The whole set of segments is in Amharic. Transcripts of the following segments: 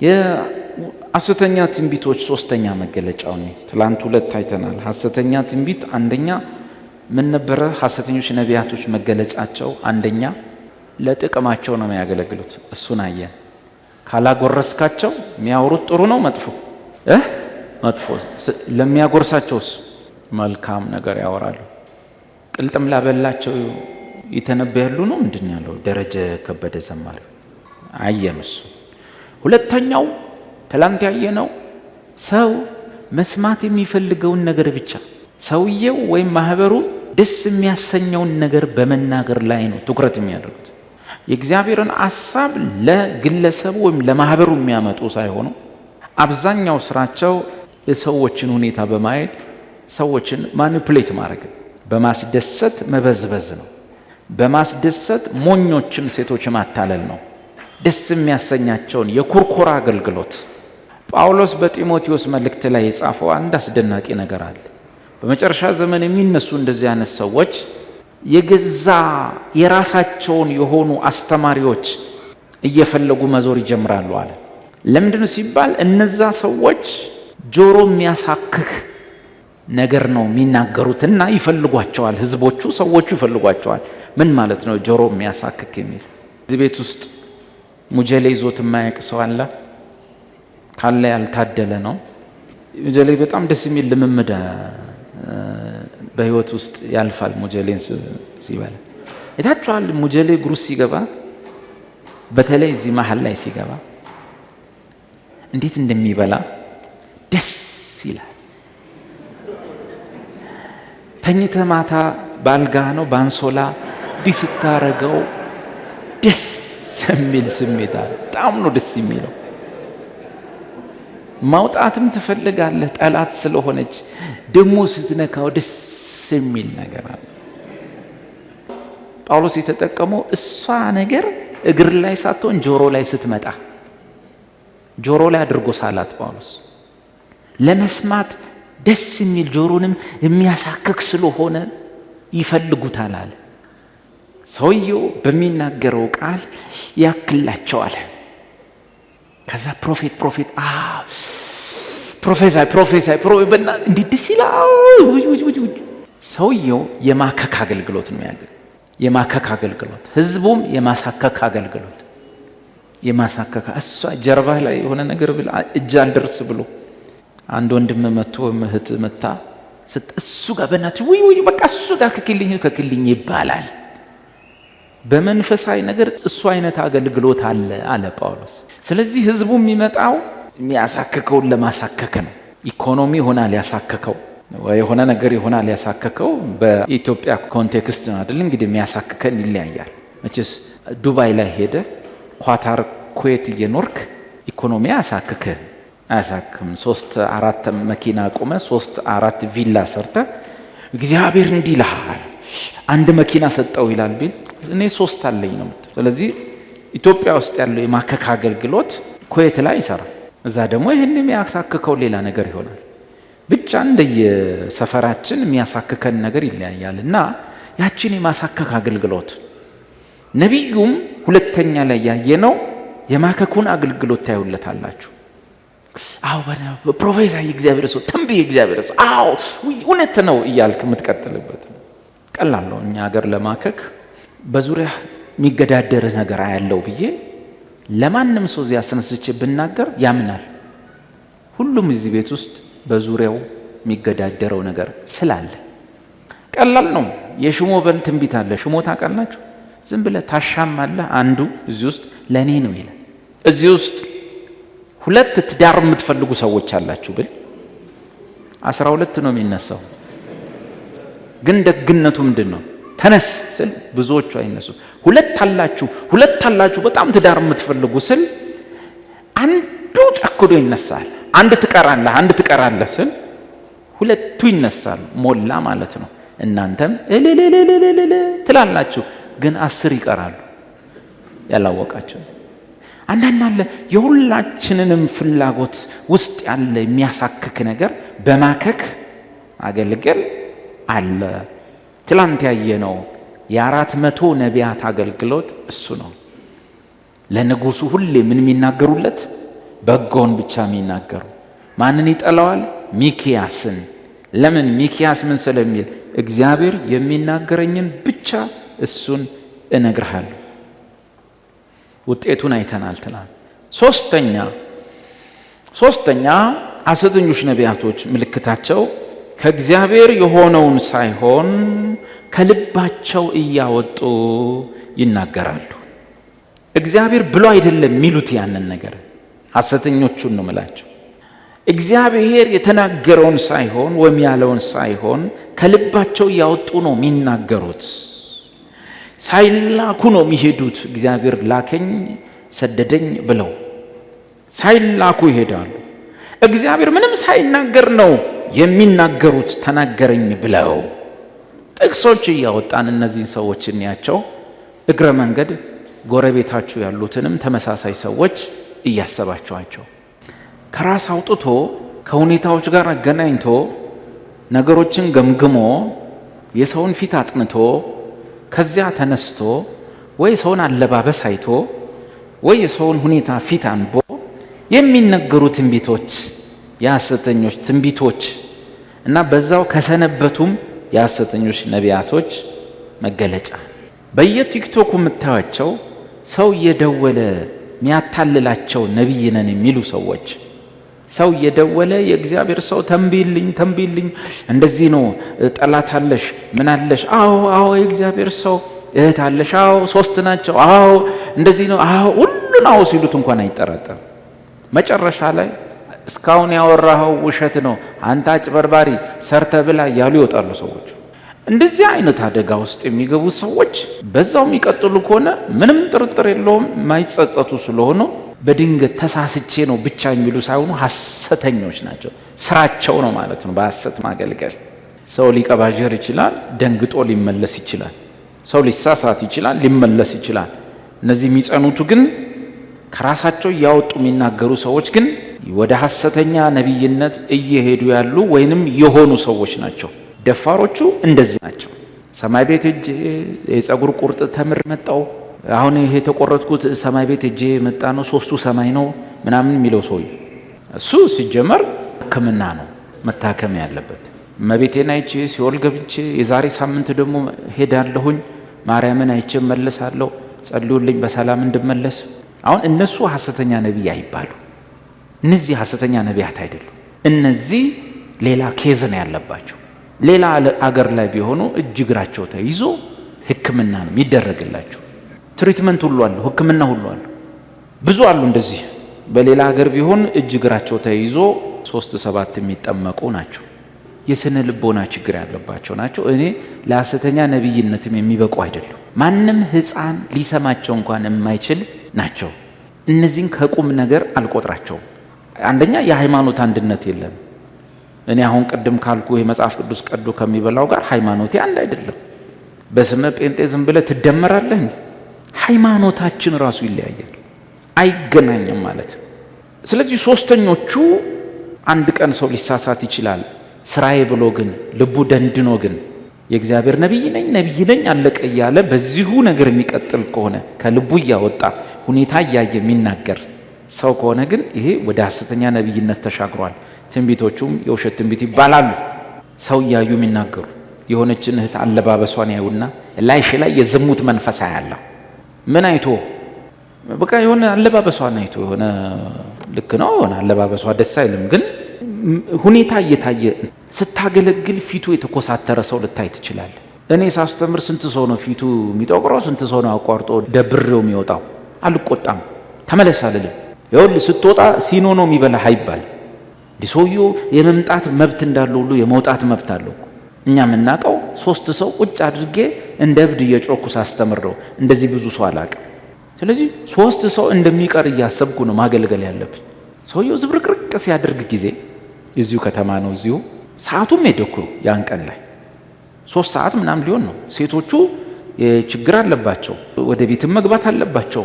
የሐሰተኛ ትንቢቶች ሶስተኛ መገለጫው ነው። ትላንት ሁለት አይተናል። ሐሰተኛ ትንቢት አንደኛ ምን ነበረ? ሐሰተኞች ነቢያቶች መገለጫቸው አንደኛ ለጥቅማቸው ነው የሚያገለግሉት። እሱን አየን። ካላጎረስካቸው የሚያወሩት ጥሩ ነው መጥፎ መጥፎ፣ ለሚያጎርሳቸውስ መልካም ነገር ያወራሉ። ቅልጥም ላበላቸው ይተነበያሉ ነው ምንድን ያለው ደረጀ ከበደ ዘማሪ አየን። እሱ ሁለተኛው ትላንት ያየነው ሰው መስማት የሚፈልገውን ነገር ብቻ ሰውየው ወይም ማህበሩ ደስ የሚያሰኘውን ነገር በመናገር ላይ ነው ትኩረት የሚያደርጉት። የእግዚአብሔርን ሐሳብ ለግለሰቡ ወይም ለማህበሩ የሚያመጡ ሳይሆኑ አብዛኛው ስራቸው የሰዎችን ሁኔታ በማየት ሰዎችን ማኒፑሌት ማድረግ፣ በማስደሰት መበዝበዝ ነው። በማስደሰት ሞኞችን ሴቶች ማታለል ነው። ደስ የሚያሰኛቸውን የኩርኩራ አገልግሎት። ጳውሎስ በጢሞቴዎስ መልእክት ላይ የጻፈው አንድ አስደናቂ ነገር አለ። በመጨረሻ ዘመን የሚነሱ እንደዚህ አይነት ሰዎች የገዛ የራሳቸውን የሆኑ አስተማሪዎች እየፈለጉ መዞር ይጀምራሉ አለ። ለምንድን ሲባል እነዛ ሰዎች ጆሮ የሚያሳክክ ነገር ነው የሚናገሩትና ይፈልጓቸዋል። ህዝቦቹ ሰዎቹ ይፈልጓቸዋል። ምን ማለት ነው ጆሮ የሚያሳክክ የሚል? እዚህ ቤት ውስጥ ሙጀሌ ይዞት የማያውቅ ሰው አለ? ካለ ያልታደለ ነው። ሙጀሌ በጣም ደስ የሚል ልምምድ በህይወት ውስጥ ያልፋል። ሙጀሌን ሲበላ የታችኋል። ሙጀሌ ግሩስ ሲገባ በተለይ እዚህ መሀል ላይ ሲገባ እንዴት እንደሚበላ ደስ ይላል። ተኝተ ማታ ባልጋ ነው ባንሶላ እንዲህ ስታረገው ደስ የሚል ስሜት አለ። በጣም ነው ደስ የሚለው። ማውጣትም ትፈልጋለህ ጠላት ስለሆነች፣ ደሞ ስትነካው ደስ የሚል ነገር አለ። ጳውሎስ የተጠቀመው እሷ ነገር እግር ላይ ሳትሆን ጆሮ ላይ ስትመጣ ጆሮ ላይ አድርጎ ሳላት ጳውሎስ ለመስማት ደስ የሚል ጆሮንም የሚያሳክክ ስለሆነ ይፈልጉታል አለ። ሰውየው በሚናገረው ቃል ያክላቸዋል። ከዛ ፕሮፌሳይ እንዲህ ደስ ይላል። ሰውየው የማከክ አገልግሎት ነው ያለው። የማከክ አገልግሎት፣ ህዝቡም የማሳከክ አገልግሎት። የማሳከክ እሷ ጀርባ ላይ የሆነ ነገር ብላ እጅ አልደርስ ብሎ አንድ ወንድም መጥቶ እህት መታ እሱ ጋር በእናትህ ወይ በቃ እሱ ጋር ከክልኝ ይባላል። በመንፈሳዊ ነገር እሱ አይነት አገልግሎት አለ ጳውሎስ። ስለዚህ ህዝቡ የሚመጣው የሚያሳክከውን ለማሳከክ ነው። ኢኮኖሚ ይሆናል ያሳከከው፣ የሆነ ነገር ይሆናል ያሳከከው። በኢትዮጵያ ኮንቴክስት ነው አይደል? እንግዲህ የሚያሳክከን ይለያያል። መቼስ ዱባይ ላይ ሄደ ኳታር፣ ኩዌት እየኖርክ ኢኮኖሚ አያሳክም። 3-4 መኪና ቆመ 3-4 ቪላ ሰርተ እግዚአብሔር እንዲህ ይልሃል አንድ መኪና ሰጠው ይላል ቢል እኔ 3 አለኝ ነው። ስለዚህ ኢትዮጵያ ውስጥ ያለው የማከክ አገልግሎት ኩዌት ላይ ይሰራል። እዛ ደግሞ ይሄን የሚያሳክከው ሌላ ነገር ይሆናል። ብቻ እንደየሰፈራችን የሚያሳክከን ነገር ይለያያል። እና ያችን የማሳከክ አገልግሎት ነቢዩም ሁለተኛ ላይ ያየነው የማከኩን አገልግሎት ታዩለታላችሁ። ፕሮፌሰር የእግዚአብሔር ሰው ተንብይ የእግዚአብሔር ሰው እውነት ነው እያልክ የምትቀጥልበት ቀላል ነው። እኛ ሀገር ለማከክ በዙሪያ የሚገዳደር ነገር ያለው ብዬ ለማንም ሰው እዚያ አስነስቼ ብናገር ያምናል። ሁሉም እዚህ ቤት ውስጥ በዙሪያው የሚገዳደረው ነገር ስላለ ቀላል ነው። የሽሞ በል ትንቢት አለ። ሽሞ ታውቃላችሁ? ዝም ብለህ ታሻማለህ። አንዱ እዚህ ውስጥ ለኔ ነው ይላል። እዚህ ውስጥ 2 ትዳር የምትፈልጉ ሰዎች አላችሁ ብል 12 ነው የሚነሳው። ግን ደግነቱ ምንድነው? ተነስ ስል ብዙዎቹ አይነሱ። 2 አላችሁ በጣም ትዳር የምትፈልጉ ስል አንዱ ጨክዶ ይነሳል። አንድ ትቀራለህ ስል 2 ይነሳሉ። ሞላ ማለት ነው። እናንተም ትላላችሁ፣ ግን 10 ይቀራሉ ያላወቃችሁ። አንዳንድ አለ የሁላችንንም ፍላጎት ውስጥ ያለ የሚያሳክክ ነገር በማከክ ማገልገል አለ። ትላንት ያየነው የ400 ነቢያት አገልግሎት እሱ ነው። ለንጉሱ ሁሌ ምን የሚናገሩለት? በጎን ብቻ የሚናገሩ። ማንን ይጠላዋል? ሚክያስን። ለምን? ሚክያስ ምን ስለሚል? እግዚአብሔር የሚናገረኝን ብቻ እሱን እነግርሃለሁ። ውጤቱን አይተናል ትላንት። ሶስተኛ ሐሰተኞች ነቢያቶች ምልክታቸው ከእግዚአብሔር የሆነውን ሳይሆን ከልባቸው እያወጡ ይናገራሉ። እግዚአብሔር ብሎ አይደለም የሚሉት ያንን ነገር። ሐሰተኞቹን ነው የምላቸው። እግዚአብሔር የተናገረውን ሳይሆን ወይም ያለውን ሳይሆን ከልባቸው እያወጡ ነው የሚናገሩት። ሳይላኩ ነው የሚሄዱት። እግዚአብሔር ላከኝ ሰደደኝ ብለው ሳይላኩ ይሄዳሉ። እግዚአብሔር ምንም ሳይናገር ነው የሚናገሩት ተናገረኝ ብለው። ጥቅሶች እያወጣን እነዚህን ሰዎች እንያቸው። እግረ መንገድ ጎረቤታችሁ ያሉትንም ተመሳሳይ ሰዎች እያሰባቸዋቸው ከራስ አውጥቶ ከሁኔታዎች ጋር አገናኝቶ ነገሮችን ገምግሞ የሰውን ፊት አጥንቶ ከዚያ ተነስቶ ወይ ሰውን አለባበስ አይቶ ወይ የሰውን ሁኔታ ፊት አንቦ የሚነገሩ ትንቢቶች የሐሰተኞች ትንቢቶች እና በዛው ከሰነበቱም የሐሰተኞች ነቢያቶች መገለጫ። በየቲክቶኩ የምታዩቸው ሰው እየደወለ የሚያታልላቸው ነቢይ ነን የሚሉ ሰዎች፣ ሰው እየደወለ የእግዚአብሔር ሰው ተንብይልኝ እንደዚህ ነው፣ ጠላት አለሽ ምን አለሽ፣ አዎ የእግዚአብሔር ሰው እህት አለሽ፣ አዎ 3 ናቸው፣ አዎ እንደዚህ ነው፣ አዎ ሁሉን አዎ ሲሉት እንኳን አይጠራጠርም። መጨረሻ ላይ እስካሁን ያወራኸው ውሸት ነው፣ አንተ አጭበርባሪ ሰርተ ብላ እያሉ ይወጣሉ ሰዎች። እንደዚህ አይነት አደጋ ውስጥ የሚገቡ ሰዎች በዛው የሚቀጥሉ ከሆነ ምንም ጥርጥር የለውም ማይጸጸቱ ስለሆኑ በድንገት ተሳስቼ ነው ብቻ የሚሉ ሳይሆኑ ሐሰተኞች ናቸው። ስራቸው ነው ማለት ነው በሐሰት ማገልገል። ሰው ሊቀባዥር ይችላል፣ ደንግጦ ሊመለስ ይችላል። ሰው ሊሳሳት ይችላል፣ ሊመለስ ይችላል። እነዚህ የሚጸኑቱ ግን ከራሳቸው እያወጡ የሚናገሩ ሰዎች ግን ወደ ሐሰተኛ ነቢይነት እየሄዱ ያሉ ወይንም የሆኑ ሰዎች ናቸው። ደፋሮቹ እንደዚህ ናቸው። ሰማይ ቤት እጄ የጸጉር ቁርጥ ተምር መጣው፣ አሁን ይሄ የተቆረጥኩት ሰማይ ቤት እጄ መጣ ነው፣ 3ቱ ሰማይ ነው ምናምን የሚለው ሰው እሱ ሲጀመር ሕክምና ነው መታከም ያለበት። እመቤቴን አይቼ ሲኦል ገብቼ የዛሬ ሳምንት ደግሞ ሄዳለሁኝ ማርያምን አይቼ መለሳለሁ፣ ጸልዩልኝ በሰላም እንድመለስ። አሁን እነሱ ሐሰተኛ ነቢይ አይባሉ። እነዚህ ሐሰተኛ ነቢያት አይደሉም። እነዚህ ሌላ ኬዝ ነው ያለባቸው። ሌላ አገር ላይ ቢሆኑ እጅ እግራቸው ተይዞ ሕክምና ነው የሚደረግላቸው። ትሪትመንት ሁሉ አለው፣ ሕክምና ሁሉ አለው። ብዙ አሉ እንደዚህ። በሌላ ሀገር ቢሆን እጅ እግራቸው ተይዞ 3-7 የሚጠመቁ ናቸው። የስነ ልቦና ችግር ያለባቸው ናቸው። እኔ ለሐሰተኛ ነቢይነትም የሚበቁ አይደሉም። ማንም ሕፃን ሊሰማቸው እንኳን የማይችል ናቸው። እነዚህን ከቁም ነገር አልቆጥራቸውም። አንደኛ የሃይማኖት አንድነት የለም። እኔ አሁን ቅድም ካልኩ የመጽሐፍ ቅዱስ ቀዶ ከሚበላው ጋር ሃይማኖቴ አንድ አይደለም። በስመ ጴንጤ ዝም ብለህ ትደመራለህ። ሃይማኖታችን ራሱ ይለያያል፣ አይገናኝም ማለት ነው። ስለዚህ ሶስተኞቹ አንድ ቀን ሰው ሊሳሳት ይችላል። ስራዬ ብሎ ግን ልቡ ደንድኖ ግን የእግዚአብሔር ነቢይ ነኝ አለቀ እያለ በዚሁ ነገር የሚቀጥል ከሆነ ከልቡ እያወጣ ሁኔታ እያየ የሚናገር ሰው ከሆነ ግን ይሄ ወደ ሐሰተኛ ነቢይነት ተሻግሯል። ትንቢቶቹም የውሸት ትንቢት ይባላሉ። ሰው እያዩ የሚናገሩ የሆነችን እህት አለባበሷን ያዩና ላይሽ ላይ የዝሙት መንፈስ ያለው ምን አይቶ በቃ የሆነ አለባበሷን አይቶ የሆነ ልክ ነው የሆነ አለባበሷ ደስ አይልም፣ ግን ሁኔታ እየታየ ስታገለግል ፊቱ የተኮሳተረ ሰው ልታይ ትችላል። እኔ ሳስተምር ስንት ሰው ነው ፊቱ የሚጠቁረው? ስንት ሰው ነው አቋርጦ ደብሬው የሚወጣው? አልቆጣም፣ ተመለስ አልልም። ይኸውልህ ስትወጣ ሲኖ ነው የሚበላህ አይባል። ሰውየው የመምጣት መብት እንዳለው ሁሉ የመውጣት መብት አለው። እኛ የምናውቀው 3 ሰው ቁጭ አድርጌ እንደ እብድ እየጮኩ ሳስተምረው እንደዚህ ብዙ ሰው አላውቅም። ስለዚህ 3 ሰው እንደሚቀር እያሰብኩ ነው ማገልገል ያለብኝ። ሰውየው ዝብርቅርቅ ሲያደርግ ጊዜ እዚሁ ከተማ ነው፣ እዚሁ ሰዓቱም ሄደኩ ያን ቀን ላይ 3 ሰዓት ምናምን ሊሆን ነው። ሴቶቹ ችግር አለባቸው፣ ወደ ቤትም መግባት አለባቸው።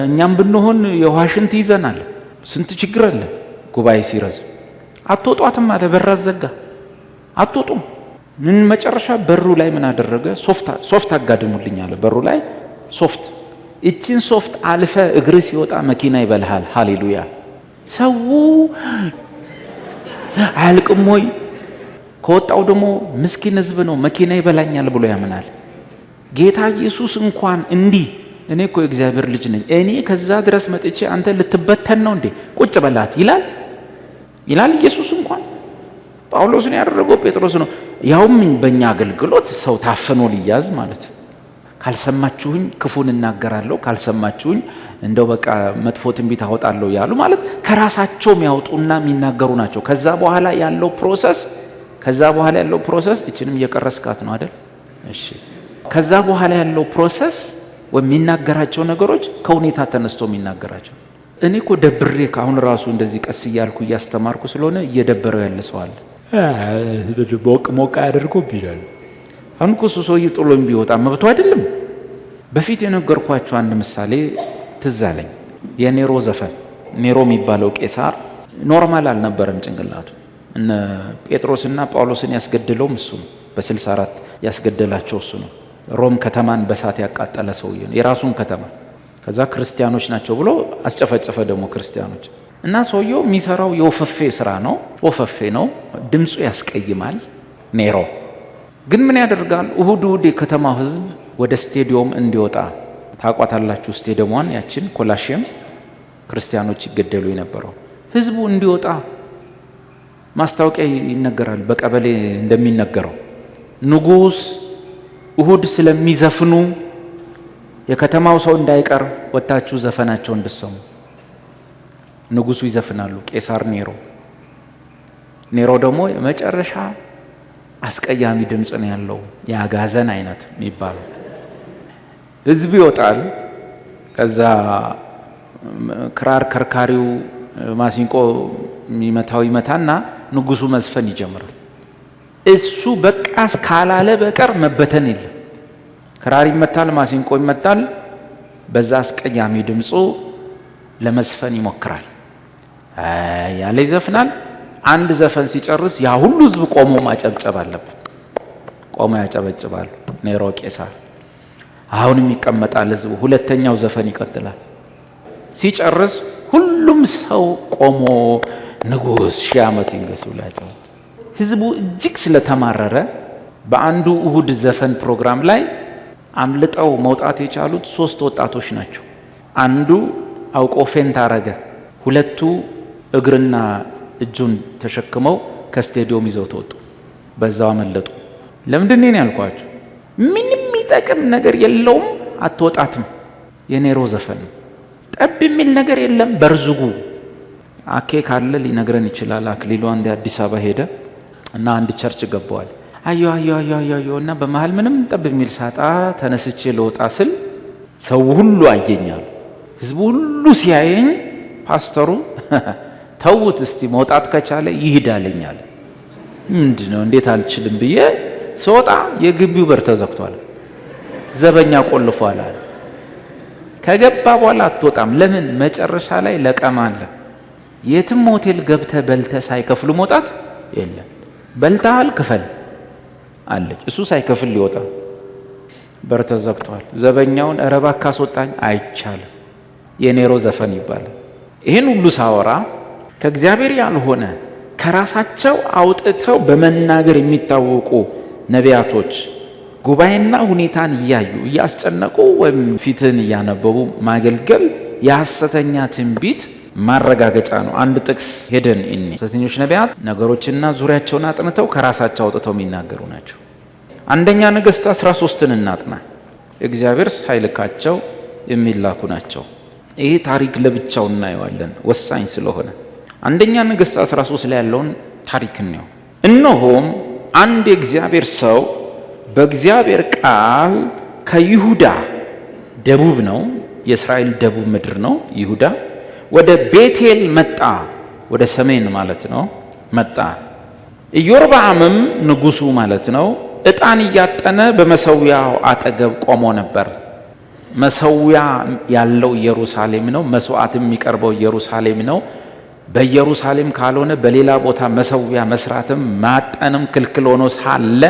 እኛም ብንሆን የውሃ ሽንት ይዘናል። ስንት ችግር አለ። ጉባኤ ሲረዝም አትወጧትም አለ፣ በር አዘጋ። አትወጡም። ምን መጨረሻ በሩ ላይ ምን አደረገ? ሶፍት አጋድሙልኝ አለ። በሩ ላይ ሶፍት፣ እቺን ሶፍት አልፈ እግር ሲወጣ መኪና ይበልሃል። ሃሌሉያ። ሰው አያልቅም ወይ? ከወጣው ደግሞ ምስኪን ህዝብ ነው፣ መኪና ይበላኛል ብሎ ያምናል። ጌታ ኢየሱስ እንኳን እንዲህ እኔ እኮ የእግዚአብሔር ልጅ ነኝ፣ እኔ ከዛ ድረስ መጥቼ አንተ ልትበተን ነው እንዴ? ቁጭ በላት ይላል ኢየሱስ። እንኳን ጳውሎስን ያደረገው ጴጥሮስ ነው። ያውም በእኛ አገልግሎት ሰው ታፍኖ ሊያዝ ማለት። ካልሰማችሁኝ ክፉን እናገራለሁ፣ ካልሰማችሁኝ እንደው በቃ መጥፎ ትንቢት አወጣለሁ ያሉ ማለት ከራሳቸው የሚያወጡና የሚናገሩ ናቸው። ከዛ በኋላ ያለው ፕሮሰስ እችንም እየቀረስካት ነው አይደል? እሺ። ከዛ በኋላ ያለው ፕሮሰስ የሚናገራቸው ነገሮች ከሁኔታ ተነስቶ የሚናገራቸው። እኔ እኮ ደብሬ ካሁን ራሱ እንደዚህ ቀስ እያልኩ እያስተማርኩ ስለሆነ እየደበረው ያለ ሰው አለ። ሞቅ አድርጎ ቢላል አሁን እኮ ሰውዬ ጥሎኝ ቢወጣ መብቱ አይደለም። በፊት የነገርኳቸው አንድ ምሳሌ ትዝ አለኝ። የኔሮ ዘፈን። ኔሮ የሚባለው ቄሳር ኖርማል አልነበረም ጭንቅላቱ። እነ ጴጥሮስና ጳውሎስን ያስገደለውም እሱ ነው። በ64 ያስገደላቸው እሱ ነው። ሮም ከተማን በሳት ያቃጠለ ሰውዬ ነው፣ የራሱን ከተማ። ከዛ ክርስቲያኖች ናቸው ብሎ አስጨፈጨፈ ደግሞ ክርስቲያኖች። እና ሰውየው የሚሰራው የወፈፌ ስራ ነው፣ ወፈፌ ነው፣ ድምፁ ያስቀይማል። ኔሮ ግን ምን ያደርጋል? እሁድ የከተማው ህዝብ ወደ ስቴዲዮም እንዲወጣ ታቋታላችሁ። ስቴዲየሟን ያችን ኮላሽየም ክርስቲያኖች ይገደሉ የነበረው ህዝቡ እንዲወጣ ማስታወቂያ ይነገራል። በቀበሌ እንደሚነገረው ንጉስ እሁድ ስለሚዘፍኑ የከተማው ሰው እንዳይቀር ወጣችሁ ዘፈናቸው እንድሰሙ። ንጉሱ ይዘፍናሉ። ቄሳር ኔሮ ደግሞ የመጨረሻ አስቀያሚ ድምጽ ነው ያለው፣ የአጋዘን አይነት የሚባለው። ህዝብ ይወጣል። ከዛ ክራር ከርካሪው ማሲንቆ የሚመታው ይመታና ንጉሱ መዝፈን ይጀምራል። እሱ በቃ ካላለ በቀር መበተን የለም። ክራር ይመታል፣ ማሲንቆ ይመታል። በዛ አስቀያሚ ድምፁ ለመዝፈን ይሞክራል። ያለ ይዘፍናል። አንድ ዘፈን ሲጨርስ ያ ሁሉ ህዝብ ቆሞ ማጨብጨብ አለበት። ቆሞ ያጨበጭባሉ። ኔሮ ቄሳር አሁንም ይቀመጣል ህዝቡ። ሁለተኛው ዘፈን ይቀጥላል። ሲጨርስ ሁሉም ሰው ቆሞ ንጉስ 1000 ዓመት ይንገሱ ይላል። ህዝቡ እጅግ ስለተማረረ በአንዱ እሁድ ዘፈን ፕሮግራም ላይ አምልጠው መውጣት የቻሉት 3 ወጣቶች ናቸው። አንዱ አውቆ ፌንት አረገ። 2ቱ እግርና እጁን ተሸክመው ከስቴዲዮም ይዘው ተወጡ። በዛው አመለጡ። ለምንድን ነው ያልኳችሁ? ምንም የሚጠቅም ነገር የለውም። አትወጣትም። የኔሮ ዘፈን ጠብ የሚል ነገር የለም። በርዝጉ አኬ ካለ ሊነግረን ይችላል። አክሊሉ አንድ አዲስ አበባ ሄደ እና አንድ ቸርች ገባዋል። አዮ እና በመሃል ምንም ጠብ የሚል ሳጣ ተነስቼ ለወጣ ስል ሰው ሁሉ አየኛል። ህዝቡ ሁሉ ሲያየኝ ፓስተሩ ተውት እስቲ መውጣት ከቻለ ይሄዳልኛል። ምንድነው እንዴት አልችልም ብዬ ስወጣ የግቢው በር ተዘግቷል፣ ዘበኛ ቆልፏል አለ። ከገባ በኋላ አትወጣም። ለምን? መጨረሻ ላይ ለቀማ አለ። የትም ሆቴል ገብተ በልተ ሳይከፍሉ መውጣት የለም። በልታል ክፈል አለች። እሱ ሳይከፍል ሊወጣ በር ተዘግቷል። ዘበኛውን እረባ ካስወጣኝ አይቻልም። የኔሮ ዘፈን ይባላል። ይህን ሁሉ ሳወራ ከእግዚአብሔር ያልሆነ ከራሳቸው አውጥተው በመናገር የሚታወቁ ነቢያቶች ጉባኤና ሁኔታን እያዩ እያስጨነቁ ወይም ፊትን እያነበቡ ማገልገል የሐሰተኛ ትንቢት ማረጋገጫ ነው። አንድ ጥቅስ ሄደን ሐሰተኞች ነቢያት ነገሮችና ዙሪያቸውን አጥንተው ከራሳቸው አውጥተው የሚናገሩ ናቸው። አንደኛ ነገሥት 13ን እናጥና። እግዚአብሔር ሳይልካቸው የሚላኩ ናቸው። ይሄ ታሪክ ለብቻው እናየዋለን ወሳኝ ስለሆነ። አንደኛ ነገሥት 13 ላይ ያለውን ታሪክ ነው። እነሆም አንድ የእግዚአብሔር ሰው በእግዚአብሔር ቃል ከይሁዳ ደቡብ ነው፣ የእስራኤል ደቡብ ምድር ነው ይሁዳ፣ ወደ ቤቴል መጣ። ወደ ሰሜን ማለት ነው መጣ። ኢዮርብዓምም ንጉሱ ማለት ነው ዕጣን እያጠነ በመሰዊያው አጠገብ ቆሞ ነበር። መሰዊያ ያለው ኢየሩሳሌም ነው። መስዋዕት የሚቀርበው ኢየሩሳሌም ነው። በኢየሩሳሌም ካልሆነ በሌላ ቦታ መሰዊያ መስራትም ማጠንም ክልክል ሆኖ ሳለ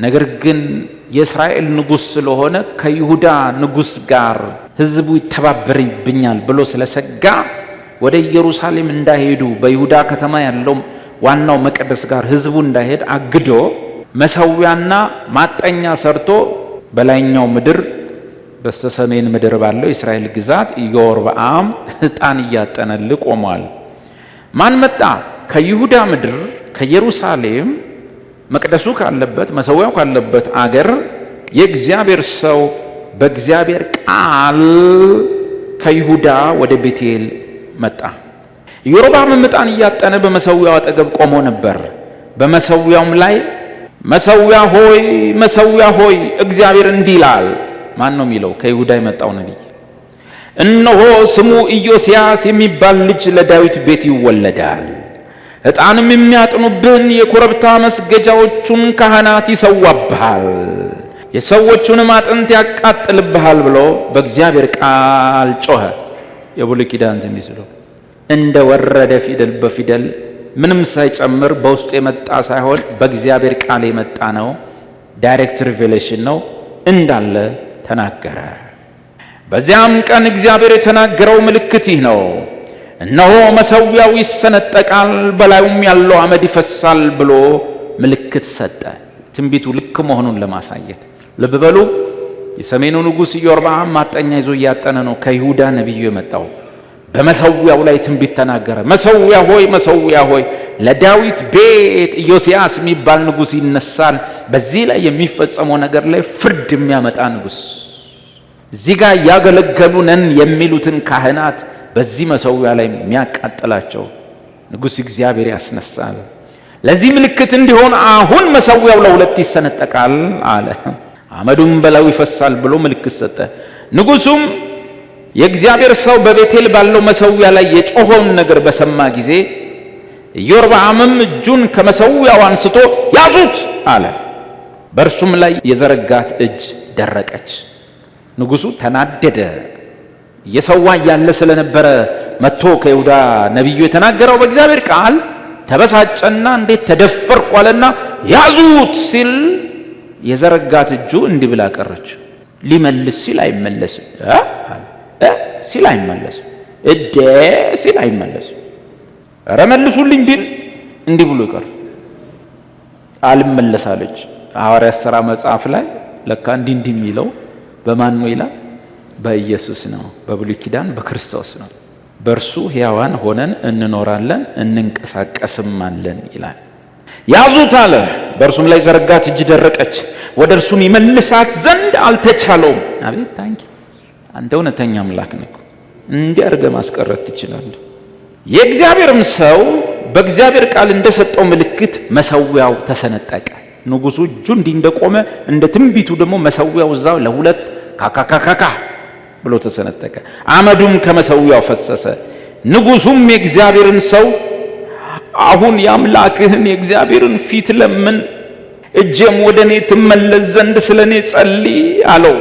ነገር ግን የእስራኤል ንጉሥ ስለሆነ ከይሁዳ ንጉሥ ጋር ሕዝቡ ይተባበርብኛል ብሎ ስለሰጋ ወደ ኢየሩሳሌም እንዳይሄዱ በይሁዳ ከተማ ያለው ዋናው መቅደስ ጋር ሕዝቡ እንዳይሄድ አግዶ መሰዊያና ማጠኛ ሰርቶ በላይኛው ምድር በስተሰሜን ምድር ባለው የእስራኤል ግዛት ኢዮርብዓም ዕጣን እያጠነል ቆሟል። ማን መጣ? ከይሁዳ ምድር ከኢየሩሳሌም መቅደሱ ካለበት መሰዊያው ካለበት አገር የእግዚአብሔር ሰው በእግዚአብሔር ቃል ከይሁዳ ወደ ቤቴል መጣ። ኢዮርብዓም ዕጣን እያጠነ በመሰዊያው አጠገብ ቆሞ ነበር። በመሰዊያውም ላይ መሰዊያ ሆይ እግዚአብሔር እንዲህ ይላል። ማን ነው የሚለው? ከይሁዳ የመጣው ነቢይ። እነሆ ስሙ ኢዮስያስ የሚባል ልጅ ለዳዊት ቤት ይወለዳል። ዕጣንም የሚያጥኑብን የኮረብታ መስገጃዎቹን ካህናት ይሰዋብሃል፣ የሰዎቹንም አጥንት ያቃጥልብሃል ብሎ በእግዚአብሔር ቃል ጮኸ። የብሉይ ኪዳን ትንቢት ነው። እንደ ወረደ ፊደል በፊደል ምንም ሳይጨምር በውስጡ የመጣ ሳይሆን በእግዚአብሔር ቃል የመጣ ነው። ዳይሬክት ሪቬሌሽን ነው። እንዳለ ተናገረ። በዚያም ቀን እግዚአብሔር የተናገረው ምልክት ይህ ነው፣ እነሆ መሰዊያው ይሰነጠቃል፣ በላዩም ያለው አመድ ይፈሳል ብሎ ምልክት ሰጠ። ትንቢቱ ልክ መሆኑን ለማሳየት ልብ በሉ። የሰሜኑ ንጉሥ ኢዮርብዓም ማጠኛ ይዞ እያጠነ ነው ከይሁዳ ነቢዩ የመጣው። በመሰዊያው ላይ ትንቢት ተናገረ። መሰዊያ ሆይ ለዳዊት ቤት ኢዮስያስ የሚባል ንጉሥ ይነሳል። በዚህ ላይ የሚፈጸመው ነገር ላይ ፍርድ የሚያመጣ ንጉሥ። እዚህ ጋር ያገለገሉ ነን የሚሉትን ካህናት በዚህ መሰዊያ ላይ የሚያቃጥላቸው ንጉሥ እግዚአብሔር ያስነሳል። ለዚህ ምልክት እንዲሆን አሁን መሰዊያው ለሁለት ይሰነጠቃል አለ፣ አመዱም በላዩ ይፈሳል ብሎ ምልክት ሰጠ። ንጉሡም የእግዚአብሔር ሰው በቤቴል ባለው መሰዊያ ላይ የጮኸውን ነገር በሰማ ጊዜ ኢዮርብዓምም እጁን ከመሰዊያው አንስቶ ያዙት አለ። በእርሱም ላይ የዘረጋት እጅ ደረቀች። ንጉሡ ተናደደ። የሰዋ ያለ ስለነበረ መጥቶ ከይሁዳ ነቢዩ የተናገረው በእግዚአብሔር ቃል ተበሳጨና እንዴት ተደፈርኩ አለና ያዙት ሲል የዘረጋት እጁ እንዲህ ብላ ቀረች። ሊመልስ ሲል አይመለስም ሲል አይመለስም ሲል አይመለስም። ኧረ መልሱልኝ ቢል እንዲህ ብሎ ይቀር አልመለሳለች። ሐዋርያት ሥራ መጽሐፍ ላይ ለካ እንዲህ የሚለው በማን ነው ይላል? በኢየሱስ ነው። በብሉይ ኪዳን በክርስቶስ ነው። በእርሱ ሕያዋን ሆነን እንኖራለን እንንቀሳቀስማለን ይላል። ያዙት አለ። በእርሱም ላይ ዘረጋት እጅ ደረቀች። ወደ እርሱም ይመልሳት ዘንድ አልተቻለውም። አቤት ታንኪ አንተ እውነተኛ አምላክ ነህ። እንዲህ አድርገህ ማስቀረት ትችላለህ። የእግዚአብሔርም ሰው በእግዚአብሔር ቃል እንደሰጠው ምልክት መሰዊያው ተሰነጠቀ። ንጉሡ እጁ እንዲህ እንደቆመ እንደ ትንቢቱ ደግሞ መሰዊያው እዛው ለሁለት ካካካካካ ብሎ ተሰነጠቀ። አመዱም ከመሰዊያው ፈሰሰ። ንጉሡም የእግዚአብሔርን ሰው አሁን የአምላክህን የእግዚአብሔርን ፊት ለምን፣ እጄም ወደ እኔ ትመለስ ዘንድ ስለ እኔ ጸልይ አለው።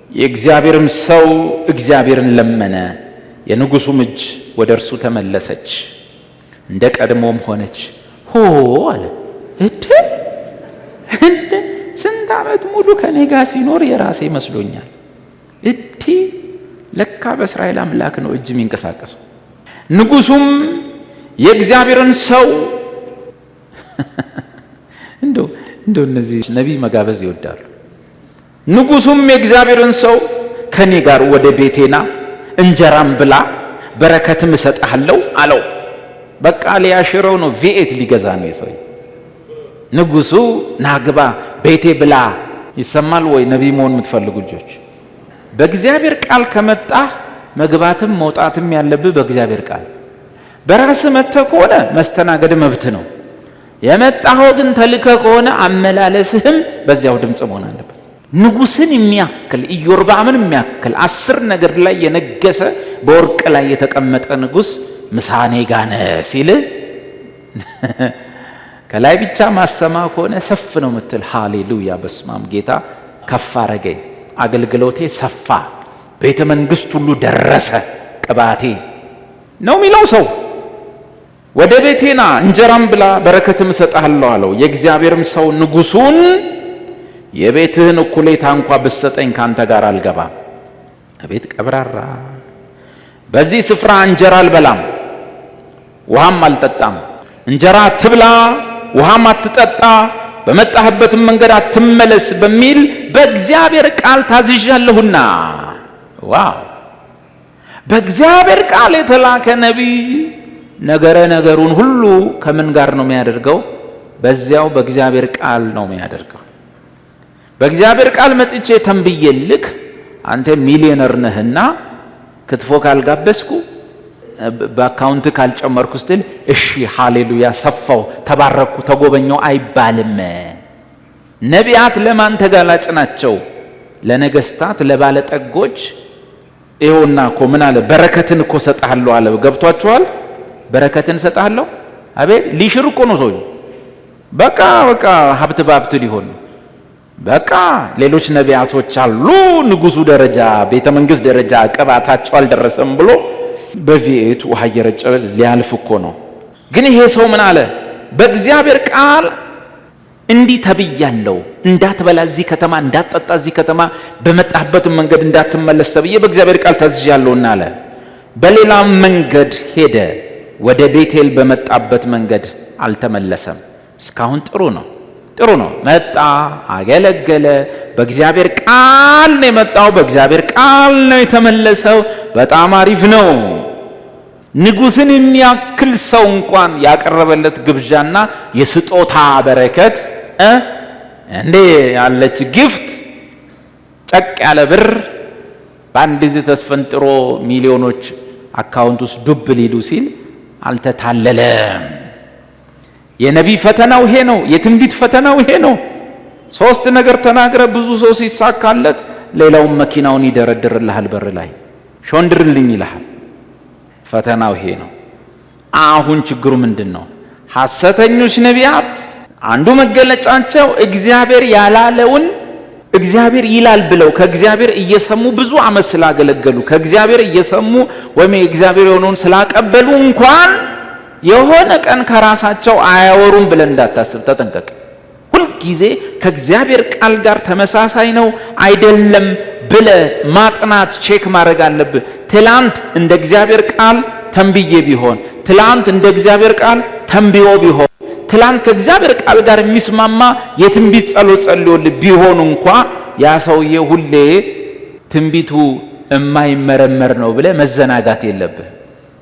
የእግዚአብሔርም ሰው እግዚአብሔርን ለመነ። የንጉሡም እጅ ወደ እርሱ ተመለሰች፣ እንደ ቀድሞም ሆነች። አለ ስንት ዓመት ሙሉ ከኔ ጋር ሲኖር የራሴ መስሎኛል። ለካ በእስራኤል አምላክ ነው እጅ የሚንቀሳቀሰው። ንጉሡም የእግዚአብሔርን ሰው እንደው እነዚህ ነቢይ መጋበዝ ይወዳሉ። ንጉሡም የእግዚአብሔርን ሰው ከኔ ጋር ወደ ቤቴና እንጀራም ብላ በረከትም እሰጥሃለሁ አለው። በቃ ሊያሽረው ነው። ቪኤት ሊገዛ ነው የሰው ንጉሡ ናግባ ቤቴ ብላ። ይሰማል ወይ? ነቢይ መሆን የምትፈልጉ ልጆች በእግዚአብሔር ቃል ከመጣ መግባትም መውጣትም ያለብህ በእግዚአብሔር ቃል። በራስህ መጥተህ ከሆነ መስተናገድ መብት ነው። የመጣኸው ግን ተልከህ ከሆነ አመላለስህም በዚያው ድምፅ መሆን አለበት። ንጉሥን የሚያክል ኢዮርብዓምን የሚያክል 10 ነገር ላይ የነገሰ በወርቅ ላይ የተቀመጠ ንጉሥ ምሳኔ ጋነ ሲል ከላይ ብቻ ማሰማ ከሆነ ሰፍ ነው የምትል። ሃሌሉያ በስማም ጌታ ከፍ አረገኝ፣ አገልግሎቴ ሰፋ፣ ቤተ መንግስት ሁሉ ደረሰ ቅባቴ ነው የሚለው ሰው ወደ ቤቴና እንጀራም ብላ በረከትም እሰጥሃለሁ አለው። የእግዚአብሔርም ሰው ንጉሡን የቤትህን እኩሌታ እንኳ ብትሰጠኝ ካንተ ጋር አልገባም። አቤት ቀብራራ! በዚህ ስፍራ እንጀራ አልበላም ውሃም አልጠጣም፣ እንጀራ አትብላ ውሃም አትጠጣ፣ በመጣህበትም መንገድ አትመለስ በሚል በእግዚአብሔር ቃል ታዝዣለሁና። ዋው! በእግዚአብሔር ቃል የተላከ ነቢይ ነገሩን ሁሉ ከምን ጋር ነው የሚያደርገው? በዚያው በእግዚአብሔር ቃል ነው የሚያደርገው። በእግዚአብሔር ቃል መጥቼ ተንብዬልክ አንተ ሚሊዮነር ነህና ክትፎ ካልጋበስኩ በአካውንት ካልጨመርኩ ስትል እሺ ሃሌሉያ ሰፋው ተባረኩ ተጎበኘው አይባልም። ነቢያት ለማን ተጋላጭ ናቸው? ለነገስታት ለባለጠጎች። ይኸውና እኮ ምን አለ? በረከትን እኮ ሰጣለሁ አለ። ገብቷችኋል? በረከትን ሰጣለሁ። አቤት ሊሽር እኮ ነው ሰው። በቃ ሀብት ባብት ሊሆን በቃ ሌሎች ነቢያቶች አሉ ንጉሱ ደረጃ ቤተ መንግስት ደረጃ ቅባታቸው አልደረሰም ብሎ በቪኤት ውሃ እየረጨ ሊያልፍ እኮ ነው። ግን ይሄ ሰው ምን አለ? በእግዚአብሔር ቃል እንዲህ ተብያለሁ፣ እንዳትበላ እዚህ ከተማ፣ እንዳትጠጣ እዚህ ከተማ፣ በመጣህበት መንገድ እንዳትመለስ ተብዬ በእግዚአብሔር ቃል ታዝዣለሁና አለ። በሌላ መንገድ ሄደ፣ ወደ ቤቴል በመጣበት መንገድ አልተመለሰም። እስካሁን ጥሩ ነው መጣ፣ አገለገለ፣ በእግዚአብሔር ቃል ነው የመጣው፣ በእግዚአብሔር ቃል ነው የተመለሰው። በጣም አሪፍ ነው። ንጉሥን የሚያክል ሰው እንኳን ያቀረበለት ግብዣና የስጦታ በረከት እንዴ ያለች ጊፍት ጨቅ ያለ ብር በአንድ ጊዜ ተስፈንጥሮ ሚሊዮኖች አካውንት ውስጥ ዱብ ሊሉ ሲል አልተታለለም። የነቢይ ፈተናው ይሄ ነው። የትንቢት ፈተናው ይሄ ነው። ሶስት ነገር ተናግረ ብዙ ሰው ሲሳካለት ሌላውን መኪናውን ይደረድርልሃል፣ በር ላይ ሾንድርልኝ ይልሃል። ፈተናው ይሄ ነው። አሁን ችግሩ ምንድነው? ሐሰተኞች ነቢያት አንዱ መገለጫቸው እግዚአብሔር ያላለውን እግዚአብሔር ይላል ብለው ከእግዚአብሔር እየሰሙ ብዙ ዓመት ስላገለገሉ ከእግዚአብሔር እየሰሙ ወይም እግዚአብሔር የሆነውን ስላቀበሉ እንኳን የሆነ ቀን ከራሳቸው አያወሩም ብለን እንዳታስብ ተጠንቀቅ። ሁልጊዜ ከእግዚአብሔር ቃል ጋር ተመሳሳይ ነው አይደለም ብለ ማጥናት ቼክ ማድረግ አለብህ። ትላንት እንደ እግዚአብሔር ቃል ተንብዬ ቢሆን፣ ትላንት እንደ እግዚአብሔር ቃል ተንብዮ ቢሆን፣ ትላንት ከእግዚአብሔር ቃል ጋር የሚስማማ የትንቢት ጸሎት ጸልዮልህ ቢሆን እንኳ ያ ሰውዬ ሁሌ ትንቢቱ የማይመረመር ነው ብለ መዘናጋት የለብህ።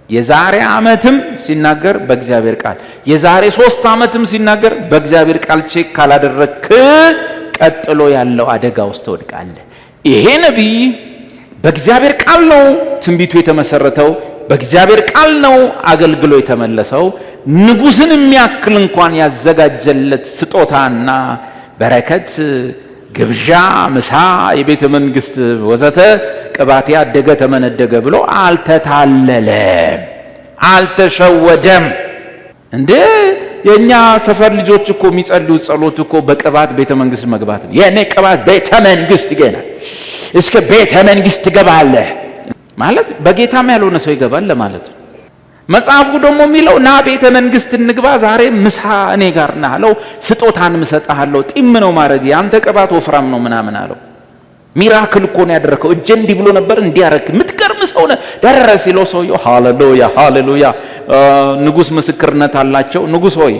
የዛሬ ዓመትም ሲናገር በእግዚአብሔር ቃል፣ የዛሬ 3 ዓመትም ሲናገር በእግዚአብሔር ቃል ቼክ ካላደረክ ቀጥሎ ያለው አደጋ ውስጥ ትወድቃለህ። ይሄ ነቢይ በእግዚአብሔር ቃል ነው ትንቢቱ የተመሰረተው፣ በእግዚአብሔር ቃል ነው አገልግሎ የተመለሰው። ንጉሥን የሚያክል እንኳን ያዘጋጀለት ስጦታና በረከት፣ ግብዣ፣ ምሳ፣ የቤተ መንግስት ወዘተ ቅባቴ አደገ ተመነደገ ብሎ አልተታለለም፣ አልተሸወደም። እንዴ የኛ ሰፈር ልጆች እኮ የሚጸልዩት ጸሎት እኮ በቅባት ቤተ መንግስት መግባት ነው። የኔ ቅባት ቤተ መንግስት ይገናል፣ እስከ ቤተ መንግስት ትገባለህ ማለት በጌታም ያልሆነ ሰው ይገባል ለማለት ነው። መጽሐፉ ደግሞ የሚለው ና ቤተ መንግስት እንግባ፣ ዛሬ ምሳ እኔ ጋር ና አለው። ስጦታን ምሰጣለሁ፣ ጢም ነው ማድረግ፣ ያንተ ቅባት ወፍራም ነው ምናምን አለው። ሚራክል እኮ ነው ያደረከው፣ እጄ እንዲህ ብሎ ነበር እንዲያረክ ምትገርም ሰው ነህ ደረረ ሲለው ሰውየው ሃሌሉያ ሃሌሉያ። ንጉሥ ምስክርነት አላቸው። ንጉሥ ሆይ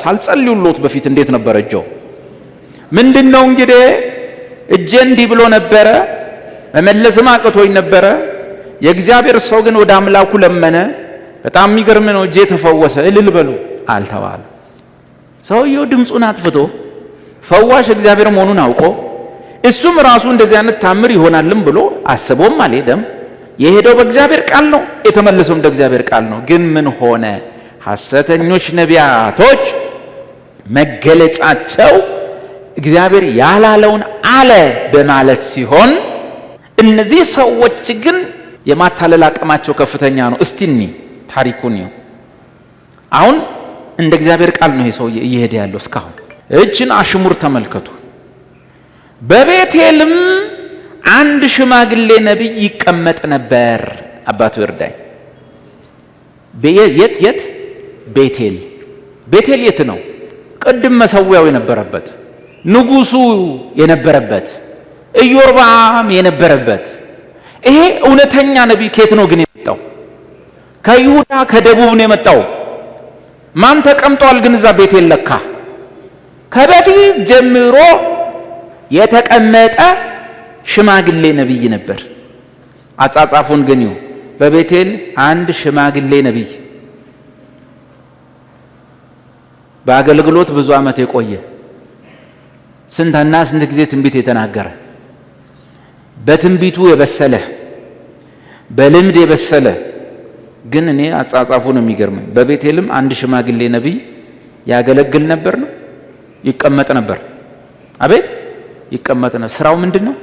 ሳልጸልዩሎት በፊት እንዴት ነበር እጆ? ምንድነው እንግዲህ እጄ እንዲህ ብሎ ነበረ፣ መመለስም አቅቶኝ ነበረ። የእግዚአብሔር ሰው ግን ወደ አምላኩ ለመነ፣ በጣም የሚገርም ነው፣ እጄ ተፈወሰ። እልል በሉ አልተባለ። ሰውየው ድምፁን አጥፍቶ ፈዋሽ እግዚአብሔር መሆኑን አውቆ እሱም ራሱ እንደዚህ አይነት ታምር ይሆናልም ብሎ አስቦም አልሄደም። የሄደው በእግዚአብሔር ቃል ነው፣ የተመለሰው እንደ እግዚአብሔር ቃል ነው። ግን ምን ሆነ? ሐሰተኞች ነቢያቶች መገለጫቸው እግዚአብሔር ያላለውን አለ በማለት ሲሆን፣ እነዚህ ሰዎች ግን የማታለል አቅማቸው ከፍተኛ ነው። እስቲኒ ታሪኩን ነው። አሁን እንደ እግዚአብሔር ቃል ነው ይሄ ሰው እየሄደ ያለው እስካሁን። እችን አሽሙር ተመልከቱ። በቤቴልም አንድ ሽማግሌ ነቢይ ይቀመጥ ነበር። አባቱ ይርዳኝ። የት ቤቴል። ቤቴል የት ነው? ቅድም መሰዊያው የነበረበት፣ ንጉሱ የነበረበት፣ ኢዮርብዓም የነበረበት። ይሄ እውነተኛ ነቢይ ከየት ነው ግን የመጣው? ከይሁዳ ከደቡብ ነው የመጣው። ማን ተቀምጧል ግን እዛ ቤቴል? ለካ ከበፊት ጀምሮ የተቀመጠ ሽማግሌ ነቢይ ነበር። አጻጻፉን ግን ይሁ በቤቴል አንድ ሽማግሌ ነቢይ በአገልግሎት ብዙ ዓመት የቆየ ስንትና ስንት ጊዜ ትንቢት የተናገረ በትንቢቱ የበሰለ በልምድ የበሰለ ግን እኔ አጻጻፉ ነው የሚገርመኝ። በቤቴልም አንድ ሽማግሌ ነቢይ ያገለግል ነበር ነው ይቀመጥ ነበር። አቤት ይቀመጥ ነው። ስራው ምንድነው?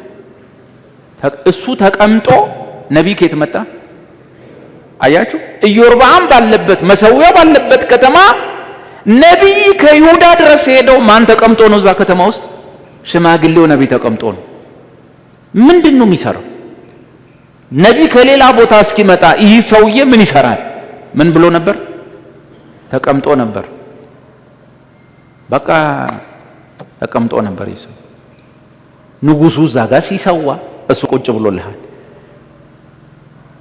እሱ ተቀምጦ ነቢይ ከየት መጣ? አያችሁ፣ ኢዮርብዓም ባለበት መሰዊያ ባለበት ከተማ ነቢይ ከይሁዳ ድረስ ሄደው ማን ተቀምጦ ነው? እዛ ከተማ ውስጥ ሽማግሌው ነቢይ ተቀምጦ ነው። ምንድነው የሚሰራው? ነቢይ ከሌላ ቦታ እስኪመጣ ይህ ሰውዬ ምን ይሰራል? ምን ብሎ ነበር? ተቀምጦ ነበር። በቃ ተቀምጦ ነበር። ይሰው ንጉሱ እዛ ጋር ሲሰዋ እሱ ቁጭ ብሎልሃል።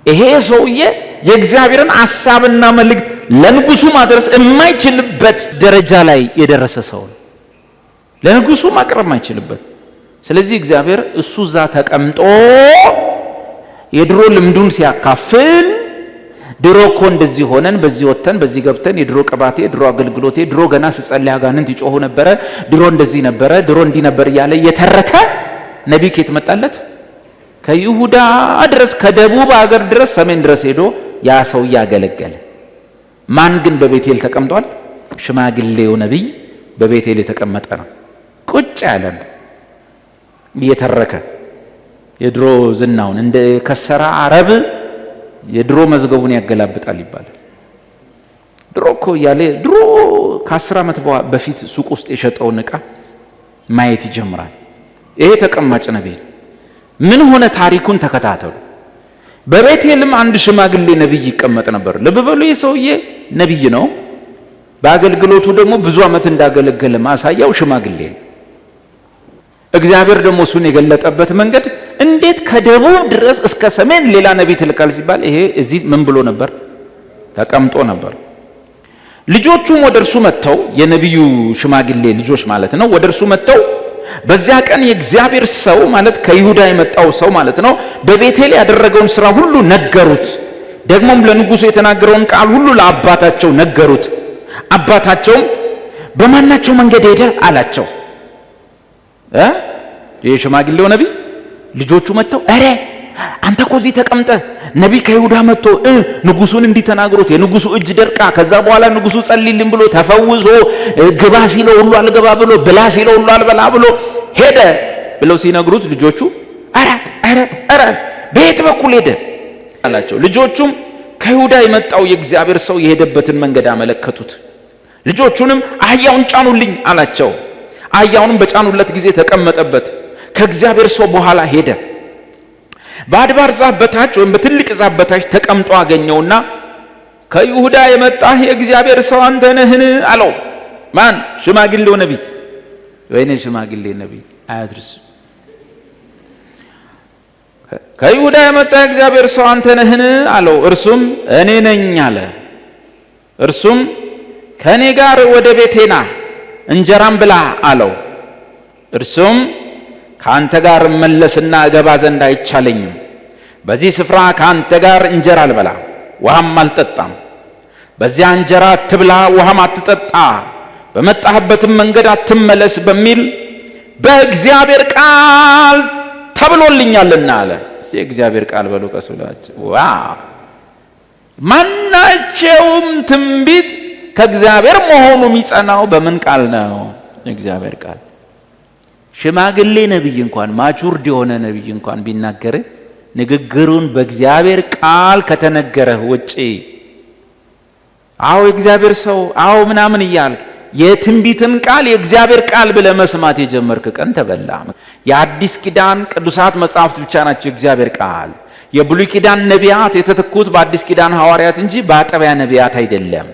ይሄ ሰውዬ የእግዚአብሔርን ሐሳብና መልእክት ለንጉሱ ማድረስ የማይችልበት ደረጃ ላይ የደረሰ ሰው ነው። ለንጉሱ ማቅረብ የማይችልበት። ስለዚህ እግዚአብሔር እሱ እዛ ተቀምጦ የድሮ ልምዱን ሲያካፍል ድሮ እኮ እንደዚህ ሆነን በዚህ ወተን በዚህ ገብተን የድሮ ቅባቴ ድሮ አገልግሎቴ ድሮ ገና ስጸልይ አጋንንት ይጮሁ ነበረ፣ ድሮ እንደዚህ ነበረ፣ ድሮ እንዲህ ነበር እያለ የተረከ ነቢይ ከየት መጣለት? ከይሁዳ ድረስ ከደቡብ አገር ድረስ ሰሜን ድረስ ሄዶ ያ ሰው ያገለገለ። ማን ግን በቤቴል ተቀምጧል? ሽማግሌው ነቢይ በቤቴል የተቀመጠ ነው። ቁጭ ያለ ነው የተረከ የድሮ ዝናውን እንደ ከሰራ አረብ የድሮ መዝገቡን ያገላብጣል ይባላል። ድሮ እኮ ያለ ድሮ ከ10 ዓመት በፊት ሱቅ ውስጥ የሸጠውን ዕቃ ማየት ይጀምራል። ይሄ ተቀማጭ ነቢይ ምን ሆነ? ታሪኩን ተከታተሉ። በቤቴልም አንድ ሽማግሌ ነቢይ ይቀመጥ ነበር። ልብ በሉ፣ ይህ ሰውዬ ነቢይ ነው። በአገልግሎቱ ደግሞ ብዙ ዓመት እንዳገለገለ ማሳያው ሽማግሌ ነው። እግዚአብሔር ደግሞ እሱን የገለጠበት መንገድ እንዴት ከደቡብ ድረስ እስከ ሰሜን ሌላ ነቢይ ትልካል ሲባል ይሄ እዚህ ምን ብሎ ነበር? ተቀምጦ ነበር። ልጆቹም ወደ እርሱ መጥተው የነቢዩ ሽማግሌ ልጆች ማለት ነው ወደ እርሱ መጥተው በዚያ ቀን የእግዚአብሔር ሰው ማለት ከይሁዳ የመጣው ሰው ማለት ነው በቤቴል ያደረገውን ሥራ ሁሉ ነገሩት። ደግሞም ለንጉሱ የተናገረውን ቃል ሁሉ ለአባታቸው ነገሩት። አባታቸውም በማናቸው መንገድ ሄደ አላቸው። የሽማግሌው ነቢይ ልጆቹ መጥተው አረ አንተ እኮ እዚህ ተቀምጠ ነቢይ ከይሁዳ መጥቶ ንጉሱን እንዲተናገሩት የንጉሱ እጅ ደርቃ ከዛ በኋላ ንጉሱ ጸልይልን ብሎ ተፈውሶ ግባ ሲለው ሁሉ አልገባ ብሎ ብላ ሲለው ሁሉ አልበላ ብሎ ሄደ ብለው ሲነግሩት ልጆቹ አረ በየት በኩል ሄደ አላቸው። ልጆቹም ከይሁዳ የመጣው የእግዚአብሔር ሰው የሄደበትን መንገድ አመለከቱት። ልጆቹንም አህያውን ጫኑልኝ አላቸው። አህያውንም በጫኑለት ጊዜ ተቀመጠበት። ከእግዚአብሔር ሰው በኋላ ሄደ። በአድባር ዛፍ በታች ወይም በትልቅ ዛፍ በታች ተቀምጦ አገኘውና ከይሁዳ የመጣህ የእግዚአብሔር ሰው አንተ ነህን አለው። ማን? ሽማግሌው ነቢይ። ወይኔ ሽማግሌ ነቢይ አያድርስ። ከይሁዳ የመጣህ የእግዚአብሔር ሰው አንተ ነህን አለው። እርሱም እኔ ነኝ አለ። እርሱም ከእኔ ጋር ወደ ቤቴና እንጀራም ብላ አለው። እርሱም ከአንተ ጋር መለስና እገባ ዘንድ አይቻለኝም። በዚህ ስፍራ ከአንተ ጋር እንጀራ አልበላ ውሃም አልጠጣም። በዚያ እንጀራ አትብላ ውሃም አትጠጣ፣ በመጣህበትም መንገድ አትመለስ በሚል በእግዚአብሔር ቃል ተብሎልኛልና አለ። እስቲ እግዚአብሔር ቃል በሉ ቀስ ብላችሁ። ዋው! ማናቸውም ትንቢት ከእግዚአብሔር መሆኑ የሚጸናው በምን ቃል ነው? እግዚአብሔር ቃል። ሽማግሌ ነቢይ እንኳን ማቹርድ የሆነ ነቢይ እንኳን ቢናገር ንግግሩን በእግዚአብሔር ቃል ከተነገረህ ውጪ አዎ እግዚአብሔር ሰው አዎ ምናምን እያልክ የትንቢትን ቃል የእግዚአብሔር ቃል ብለህ መስማት የጀመርክ ቀን ተበላ። የአዲስ ኪዳን ቅዱሳት መጻሕፍት ብቻ ናቸው የእግዚአብሔር ቃል። የብሉይ ኪዳን ነቢያት የተተኩት በአዲስ ኪዳን ሐዋርያት እንጂ በአጥቢያ ነቢያት አይደለም።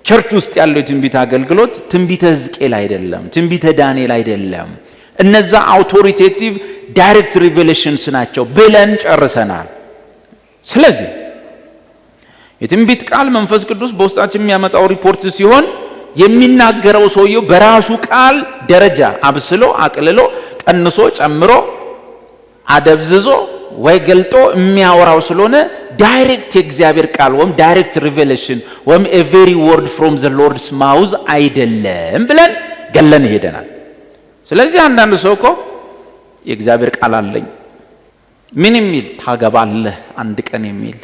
ቸርች ውስጥ ያለው የትንቢት አገልግሎት ትንቢተ ሕዝቅኤል አይደለም፣ ትንቢተ ዳንኤል አይደለም። እነዛ አውቶሪቴቲቭ ዳይሬክት ሪቬሌሽንስ ናቸው ብለን ጨርሰናል። ስለዚህ የትንቢት ቃል መንፈስ ቅዱስ በውስጣችን የሚያመጣው ሪፖርት ሲሆን የሚናገረው ሰውየው በራሱ ቃል ደረጃ አብስሎ አቅልሎ ቀንሶ ጨምሮ አደብዝዞ ወይ ገልጦ የሚያወራው ስለሆነ ዳይሬክት የእግዚአብሔር ቃል ወይም ዳይሬክት ሪቬሌሽን ወይም a very word from the Lord's mouth አይደለም ብለን ገለን ሄደናል። ስለዚህ አንዳንድ ሰው እኮ የእግዚአብሔር ቃል አለኝ ምን የሚል ታገባለህ አንድ ቀን የሚል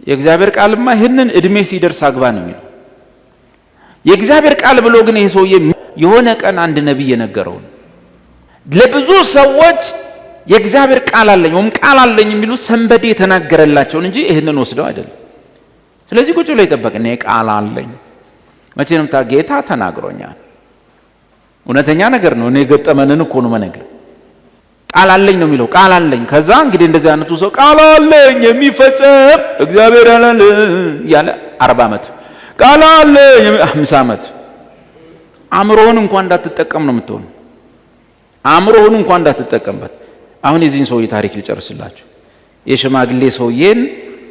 የእግዚአብሔር ቃልማ ይሄንን እድሜ ሲደርስ አግባ ነው የሚለው የእግዚአብሔር ቃል ብሎ ግን ይሄ ሰውዬ የሆነ ቀን አንድ ነብይ የነገረው ለብዙ ሰዎች የእግዚአብሔር ቃል አለኝ ወይም ቃል አለኝ የሚሉ ሰንበዴ የተናገረላቸው እንጂ ይሄንን ወስደው አይደለም። ስለዚህ ቁጭ ብሎ ይጠበቅና ቃል አለኝ መቼም ጌታ ተናግሮኛል እውነተኛ ነገር ነው እኔ ገጠመንን እኮ ነው መነግር ቃል አለኝ ነው የሚለው ቃል አለኝ። ከዛ እንግዲህ እንደዚህ አይነቱ ሰው ቃል አለኝ የሚፈጸም እግዚአብሔር ያለ 40 ዓመት ቃል አለኝ 50 ዓመት አእምሮህን እንኳን እንዳትጠቀም ነው የምትሆነው። አእምሮህን እንኳን እንዳትጠቀምበት። አሁን የዚህን ሰውዬ ታሪክ ልጨርስላችሁ። የሽማግሌ ሰውዬን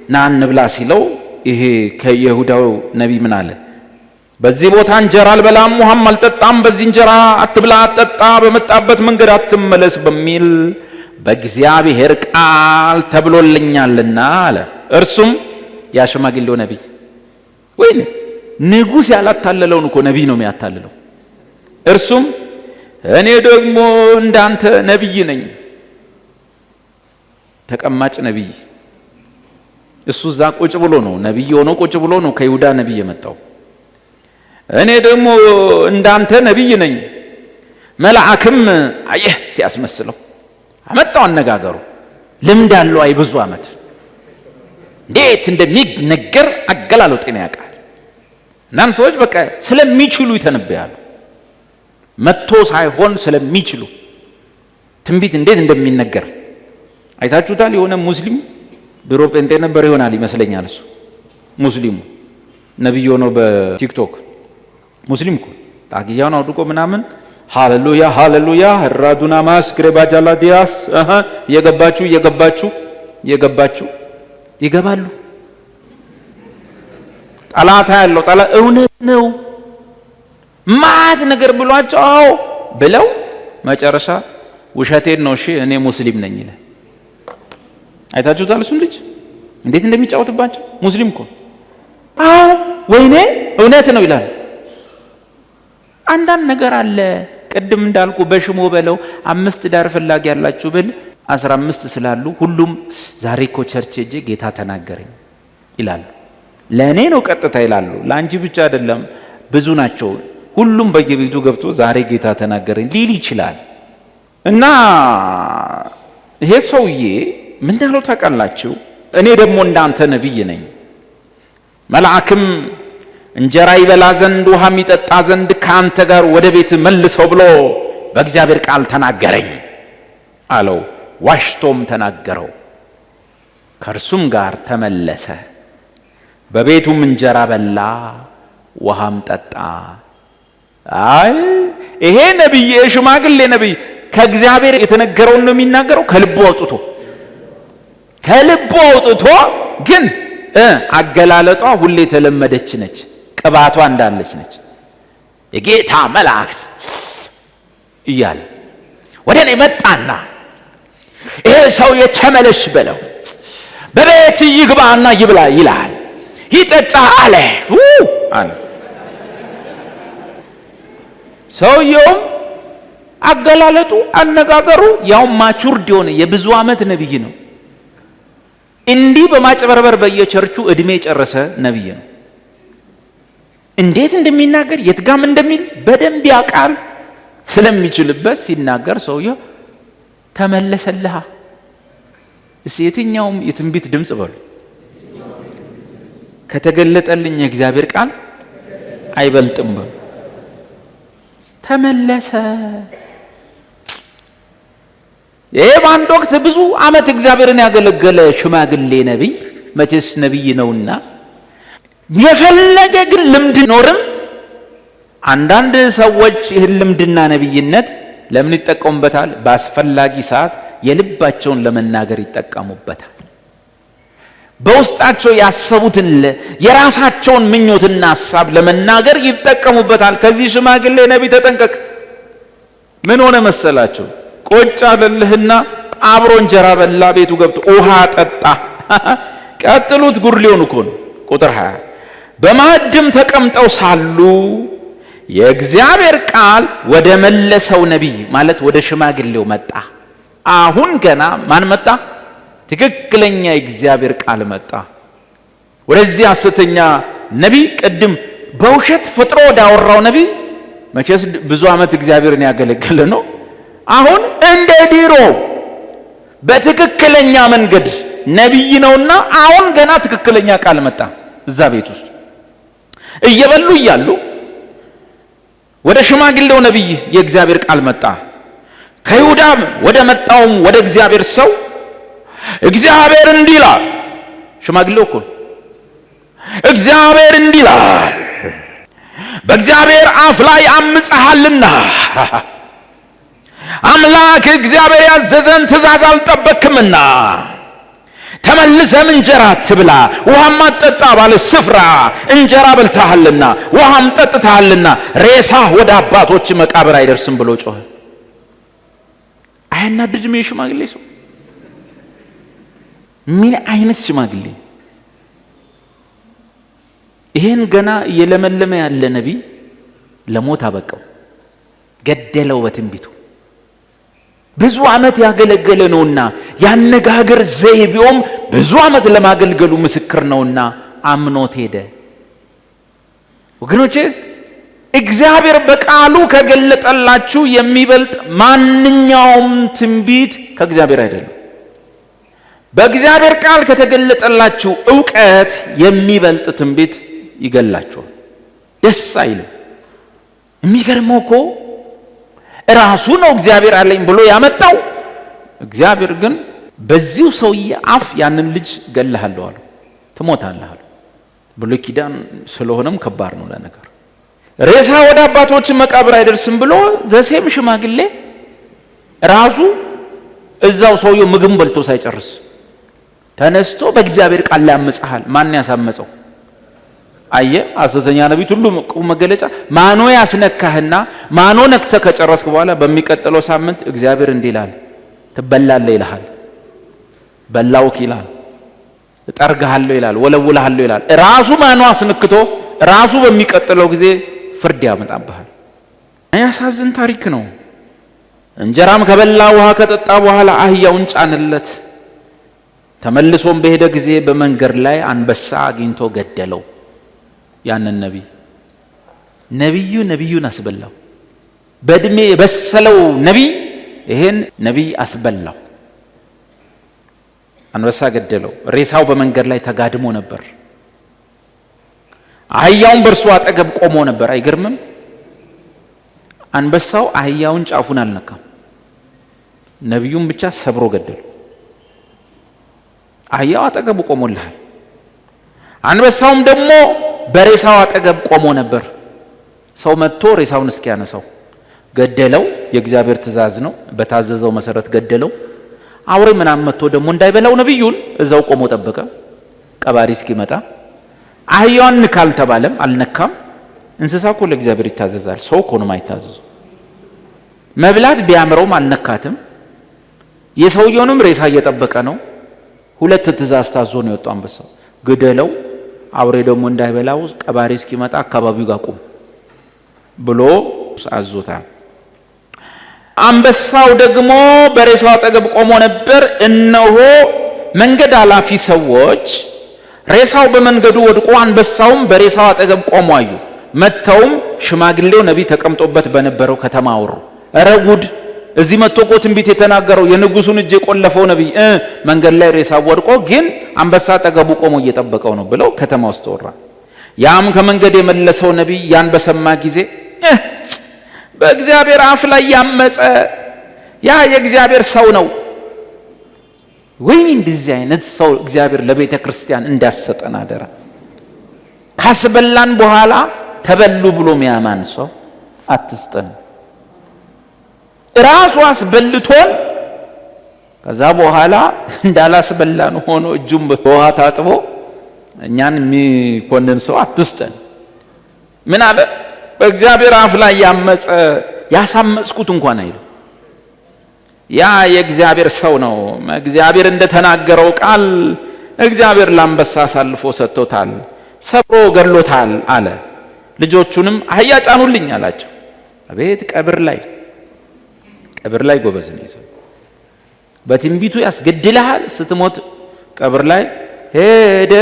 ና እንብላ ሲለው ይሄ ከይሁዳው ነቢይ ምን አለ? በዚህ ቦታ እንጀራ አልበላም ውሃም አልጠጣም፣ በዚህ እንጀራ አትብላ አትጠጣ፣ በመጣበት መንገድ አትመለስ በሚል በእግዚአብሔር ቃል ተብሎልኛልና አለ። እርሱም ያ ሽማግሌው ነቢይ ወይ ንጉሥ ያላታለለውን እኮ ነቢይ ነው የሚያታልለው። እርሱም እኔ ደግሞ እንዳንተ ነቢይ ነኝ። ተቀማጭ ነቢይ እሱ እዛ ቁጭ ብሎ ነው ነቢይ ሆኖ ቁጭ ብሎ ነው ከይሁዳ ነቢይ የመጣው። እኔ ደግሞ እንዳንተ ነቢይ ነኝ። መልአክም አየህ ሲያስመስለው አመጣው አነጋገሩ ልምድ አለው። አይ ብዙ ዓመት እንዴት እንደሚነገር አገላለጤን ያውቃል። እናም ሰዎች በቃ ስለሚችሉ ይተነብያሉ። መጥቶ ሳይሆን ስለሚችሉ ትንቢት እንዴት እንደሚነገር አይታችሁታል። የሆነ ሙስሊም ድሮ ጴንጤ ነበር ይሆናል ይመስለኛል። እሱ ሙስሊሙ ነብይ ሆኖ በቲክቶክ ሙስሊም እኮ ታጊያውን አውድቆ ምናምን ሃሌሉያ ሃሌሉያ ራዱና ማስክሬ ባጃላ ዲያስ የገባችሁ ይገባሉ። ጠላት ያለው ጠላት እውነት ነው ማት ነገር ብሏቸው ብለው መጨረሻ ውሸቴን ነው እሺ እኔ ሙስሊም ነኝ ይላል። አይታችሁታል እሱን ልጅ እንዴት እንደሚጫወትባቸው። ሙስሊም እኮ ወይኔ እውነት ነው ይላል። አንዳንድ ነገር አለ ቅድም እንዳልኩ በሽሞ በለው 5 ዳር ፈላጊ ያላችሁ ብል 15 ስላሉ ሁሉም ዛሬ እኮ ቸርች ሄጄ ጌታ ተናገረኝ ይላሉ። ለእኔ ነው ቀጥታ ይላሉ። ለአንቺ ብቻ አይደለም ብዙ ናቸው። ሁሉም በየቤቱ ገብቶ ዛሬ ጌታ ተናገረኝ ሊል ይችላል። እና ይሄ ሰውዬ ምን እንዳለው ታውቃላችሁ? እኔ ደግሞ እንዳንተ ነቢይ ነኝ። መልአክም እንጀራ ይበላ ዘንድ ውሃም ይጠጣ ዘንድ ከአንተ ጋር ወደ ቤት መልሰው ብሎ በእግዚአብሔር ቃል ተናገረኝ አለው። ዋሽቶም ተናገረው። ከእርሱም ጋር ተመለሰ፣ በቤቱም እንጀራ በላ ውሃም ጠጣ። አይ ይሄ ነቢይ የሽማግሌ ነቢይ ከእግዚአብሔር የተነገረውን ነው የሚናገረው። ከልቡ አውጥቶ ግን አገላለጧ ሁሌ የተለመደች ነች። ቅባቷ እንዳለች ነች። የጌታ መላእክት እያለ ወደ እኔ መጣና ይሄ ሰው የተመለስ በለው በቤት ይግባና ይብላ ይላል ይጠጣ አለ። ሰውየውም አገላለጡ አነጋገሩ ያው ማቹርድ የሆነ የብዙ ዓመት ነቢይ ነው። እንዲህ በማጭበርበር በየቸርቹ እድሜ ጨረሰ ነቢይ ነው። እንዴት እንደሚናገር የትጋም እንደሚል በደንብ ያውቃል። ስለሚችልበት ሲናገር ሰውየው ተመለሰልህ። እስኪ የትኛውም የትንቢት ድምጽ በሉ ከተገለጠልኝ የእግዚአብሔር ቃል አይበልጥም በሉ። ተመለሰ። ይሄ በአንድ ወቅት ብዙ ዓመት እግዚአብሔርን ያገለገለ ሽማግሌ ነቢይ፣ መቼስ ነቢይ ነውና የፈለገ ግን ልምድ ኖርም አንዳንድ ሰዎች ይህን ልምድና ነቢይነት ለምን ይጠቀሙበታል? በአስፈላጊ ሰዓት የልባቸውን ለመናገር ይጠቀሙበታል። በውስጣቸው ያሰቡትን የራሳቸውን ምኞትና ሐሳብ ለመናገር ይጠቀሙበታል። ከዚህ ሽማግሌ ነቢይ ተጠንቀቅ። ምን ሆነ መሰላቸው? ቁጭ አለልህና አብሮ እንጀራ በላ፣ ቤቱ ገብቶ ውሃ ጠጣ። ቀጥሉት፣ ጉድ ሊሆን እኮ ነው። ቁጥር 20 በማዕድም ተቀምጠው ሳሉ የእግዚአብሔር ቃል ወደ መለሰው ነቢይ ማለት ወደ ሽማግሌው መጣ። አሁን ገና ማን መጣ? ትክክለኛ የእግዚአብሔር ቃል መጣ። ወደዚህ ሐሰተኛ ነቢይ ቅድም በውሸት ፈጥሮ ወዳወራው ነቢይ መቼስ ብዙ ዓመት እግዚአብሔርን ያገለገለ ነው። አሁን እንደ ዲሮ በትክክለኛ መንገድ ነቢይ ነውና አሁን ገና ትክክለኛ ቃል መጣ። እዛ ቤት ውስጥ እየበሉ እያሉ ወደ ሽማግሌው ነቢይ የእግዚአብሔር ቃል መጣ። ከይሁዳም ወደ መጣውም ወደ እግዚአብሔር ሰው እግዚአብሔር እንዲህ ይላል። ሽማግሌው እኮ እግዚአብሔር እንዲህ ይላል፣ በእግዚአብሔር አፍ ላይ አምፀሃልና አምላክ እግዚአብሔር ያዘዘን ትእዛዝ አልጠበክምና ተመልሰም እንጀራ አትብላ ውሃም አትጠጣ ባለ ስፍራ እንጀራ በልተሃልና ውሃም ጠጥተሃልና ሬሳ ወደ አባቶች መቃብር አይደርስም ብሎ ጮኸ። አያናድድም? ሽማግሌ ሰው ምን አይነት ሽማግሌ! ይሄን ገና እየለመለመ ያለ ነቢይ ለሞት አበቃው፣ ገደለው በትንቢቱ። ብዙ ዓመት ያገለገለ ነውና ያነጋገር ዘይቤውም ብዙ ዓመት ለማገልገሉ ምስክር ነውና አምኖት ሄደ። ወገኖቼ እግዚአብሔር በቃሉ ከገለጠላችሁ የሚበልጥ ማንኛውም ትንቢት ከእግዚአብሔር አይደለም። በእግዚአብሔር ቃል ከተገለጠላችሁ ዕውቀት የሚበልጥ ትንቢት ይገላችኋል። ደስ አይልም። የሚገርመው እኮ ራሱ ነው እግዚአብሔር አለኝ ብሎ ያመጣው። እግዚአብሔር ግን በዚሁ ሰውዬ አፍ ያንን ልጅ ገለሃለሁ አለው፣ ትሞታለህ አለው። ብሉይ ኪዳን ስለሆነም ከባድ ነው ለነገር። ሬሳ ወደ አባቶች መቃብር አይደርስም ብሎ ዘሴም ሽማግሌ ራሱ እዛው ሰውየው ምግብ በልቶ ሳይጨርስ ተነስቶ በእግዚአብሔር ቃል ላይ አመፀሃል። ማን ያሳመፀው? አየ ሐሰተኛ ነቢይ ሁሉ መገለጫ ማኖ ያስነካህና ማኖ ነክተ ከጨረስክ በኋላ በሚቀጥለው ሳምንት እግዚአብሔር እንዲህ ይላል፣ ትበላለህ ይልሃል። በላውክ ይላል፣ እጠርግሃለሁ ይላል፣ ወለውልሃለሁ ይላል። ራሱ ማኖ አስነክቶ ራሱ በሚቀጥለው ጊዜ ፍርድ ያመጣብሃል። ያሳዝን ታሪክ ነው። እንጀራም ከበላ ውሃ ከጠጣ በኋላ አህያውን ጫንለት። ተመልሶም በሄደ ጊዜ በመንገድ ላይ አንበሳ አግኝቶ ገደለው። ያንን ነቢዩን አስበላው። በእድሜ የበሰለው ነቢይ ይሄን ነቢይ አስበላው። አንበሳ ገደለው። ሬሳው በመንገድ ላይ ተጋድሞ ነበር። አህያውን በእርሱ አጠገብ ቆሞ ነበር። አይገርምም? አንበሳው አህያውን ጫፉን አልነካም፣ ነቢዩን ብቻ ሰብሮ ገደለው። አህያው አጠገቡ ቆሞልሃል። አንበሳውም ደግሞ በሬሳው አጠገብ ቆሞ ነበር። ሰው መጥቶ ሬሳውን እስኪያነሳው ገደለው። የእግዚአብሔር ትእዛዝ ነው። በታዘዘው መሰረት ገደለው። አውሬ ምናምን መጥቶ ደግሞ እንዳይበላው ነቢዩን እዛው ቆሞ ጠበቀ፣ ቀባሪ እስኪመጣ። አህያዋን ንካል ተባለም፣ አልነካም። እንስሳ እኮ ለእግዚአብሔር ይታዘዛል። ሰው እኮ ነው የማይታዘዙ። መብላት ቢያምረውም አልነካትም። የሰውየውንም ሬሳ እየጠበቀ ነው። ሁለት ትእዛዝ ታዞ ነው የወጣው አንበሳው። ግደለው፣ አውሬ ደግሞ እንዳይበላው ቀባሪ እስኪመጣ አካባቢው ጋር ቁም ብሎ አዞታል። አንበሳው ደግሞ በሬሳው አጠገብ ቆሞ ነበር። እነሆ መንገድ አላፊ ሰዎች ሬሳው በመንገዱ ወድቆ አንበሳውም በሬሳው አጠገብ ቆሞ አዩ። መተውም ሽማግሌው ነቢይ ተቀምጦበት በነበረው ከተማ አወሩ። ኧረ ጉድ! እዚህ መጥቶ እኮ ትንቢት የተናገረው የንጉሱን እጅ የቆለፈው ነቢይ መንገድ ላይ ሬሳው ወድቆ ግን አንበሳ አጠገቡ ቆሞ እየጠበቀው ነው ብለው ከተማ ውስጥ ወራ። ያም ከመንገድ የመለሰው ነቢይ ያን በሰማ ጊዜ በእግዚአብሔር አፍ ላይ ያመፀ ያ የእግዚአብሔር ሰው ነው፣ ወይኔ እንደዚህ አይነት ሰው እግዚአብሔር ለቤተ ክርስቲያን እንዳሰጠን አደራ። ካስበላን በኋላ ተበሉ ብሎ የሚያማን ሰው አትስጠን። ራሱ አስበልቶን ከዛ በኋላ እንዳላስበላን ሆኖ እጁን በውሃ ታጥቦ እኛን የሚኮንን ሰው አትስጠን። ምን አለ? በእግዚአብሔር አፍ ላይ ያመፀ ያሳመጽኩት እንኳን አይሉ። ያ የእግዚአብሔር ሰው ነው። እግዚአብሔር እንደተናገረው ቃል እግዚአብሔር ለአንበሳ አሳልፎ ሰጥቶታል፣ ሰብሮ ገድሎታል አለ። ልጆቹንም አህያ ጫኑልኝ አላቸው። አቤት ቀብር ላይ ጎበዝ ነው ይዘው። በትንቢቱ ያስገድልሃል። ስትሞት ቀብር ላይ ሄደ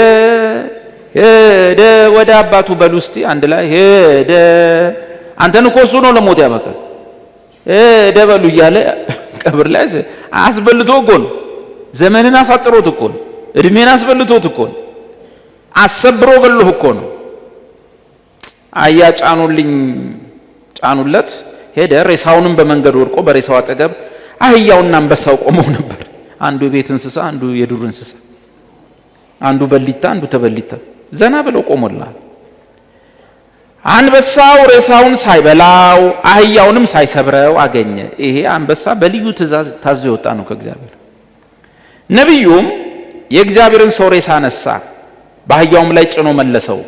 ወደ አባቱ በሉ እስቲ አንድ ላይ ሄደ። አንተን እኮ እሱ ነው ለሞት ያበቃል። ሄደ በሉ እያለ ቀብር ላይ አስበልቶ እኮ ነው። ዘመንን አሳጥሮት እኮ ነው። እድሜን አስበልቶት እኮ ነው። አሰብሮ ገሎህ እኮ ነው። አያ ጫኑለት ሄደ። ሬሳውንም በመንገድ ወድቆ በሬሳው አጠገብ አህያውና አንበሳው ቆመው ነበር። አንዱ የቤት እንስሳ፣ አንዱ የዱር እንስሳ፣ አንዱ በሊታ፣ አንዱ ተበሊታ ዘና ብለው ቆሞላል። አንበሳው ሬሳውን ሳይበላው አህያውንም ሳይሰብረው አገኘ። ይሄ አንበሳ በልዩ ትእዛዝ ታዞ የወጣ ነው ከእግዚአብሔር። ነቢዩም የእግዚአብሔርን ሰው ሬሳ ነሳ፣ በአህያውም ላይ ጭኖ መለሰው፣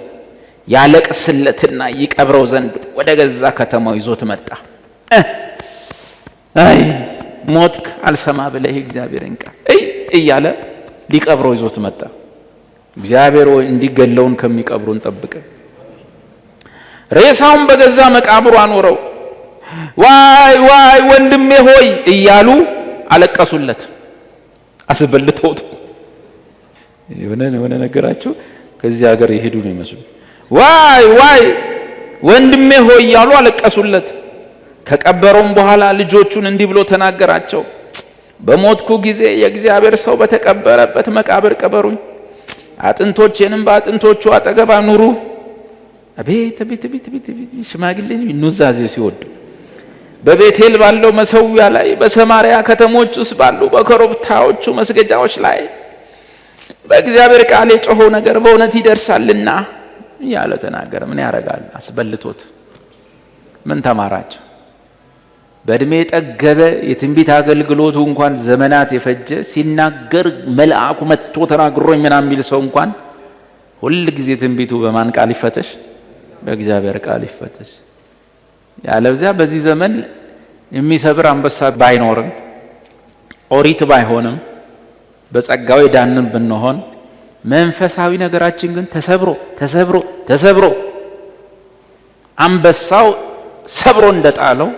ያለቅስለትና ይቀብረው ዘንድ ወደ ገዛ ከተማው ይዞት መጣ። አይ ሞትክ አልሰማ ብለህ እግዚአብሔርን ቃል እያለ ሊቀብረው ይዞት መጣ። እግዚአብሔር ሆይ እንዲገለውን ከሚቀብሩን ጠብቀን። ሬሳውን በገዛ መቃብሩ አኖረው። ዋይ ወንድሜ ሆይ እያሉ አለቀሱለት። አስበልተውት የሆነ ነገራቸው ከዚህ ሀገር ይሄዱ ነው ይመስሉት። ዋይ ወንድሜ ሆይ እያሉ አለቀሱለት። ከቀበረውም በኋላ ልጆቹን እንዲህ ብሎ ተናገራቸው። በሞትኩ ጊዜ የእግዚአብሔር ሰው በተቀበረበት መቃብር ቀበሩኝ፣ አጥንቶቼንም በአጥንቶቹ አጠገብ አኑሩ። አቤት ሽማግሌ ኑዛዜ ሲወዱ በቤቴል ባለው መሰዊያ ላይ በሰማሪያ ከተሞች ውስጥ ባሉ በኮረብታዎቹ መስገጃዎች ላይ በእግዚአብሔር ቃል የጮኸው ነገር በእውነት ይደርሳልና እያለ ተናገረ። ምን ያደርጋል? አስበልቶት። ምን ተማራቸው? በእድሜ የጠገበ የትንቢት አገልግሎቱ እንኳን ዘመናት የፈጀ ሲናገር መልአኩ መጥቶ ተናግሮኝ ምናምን የሚል ሰው እንኳን ሁል ጊዜ ትንቢቱ በማን ቃል ይፈተሽ? በእግዚአብሔር ቃል ይፈተሽ። ያለዚያ በዚህ ዘመን የሚሰብር አንበሳ ባይኖርም ኦሪት ባይሆንም በጸጋው ዳንን ብንሆን መንፈሳዊ ነገራችን ግን ተሰብሮ አንበሳው ሰብሮ እንደጣለው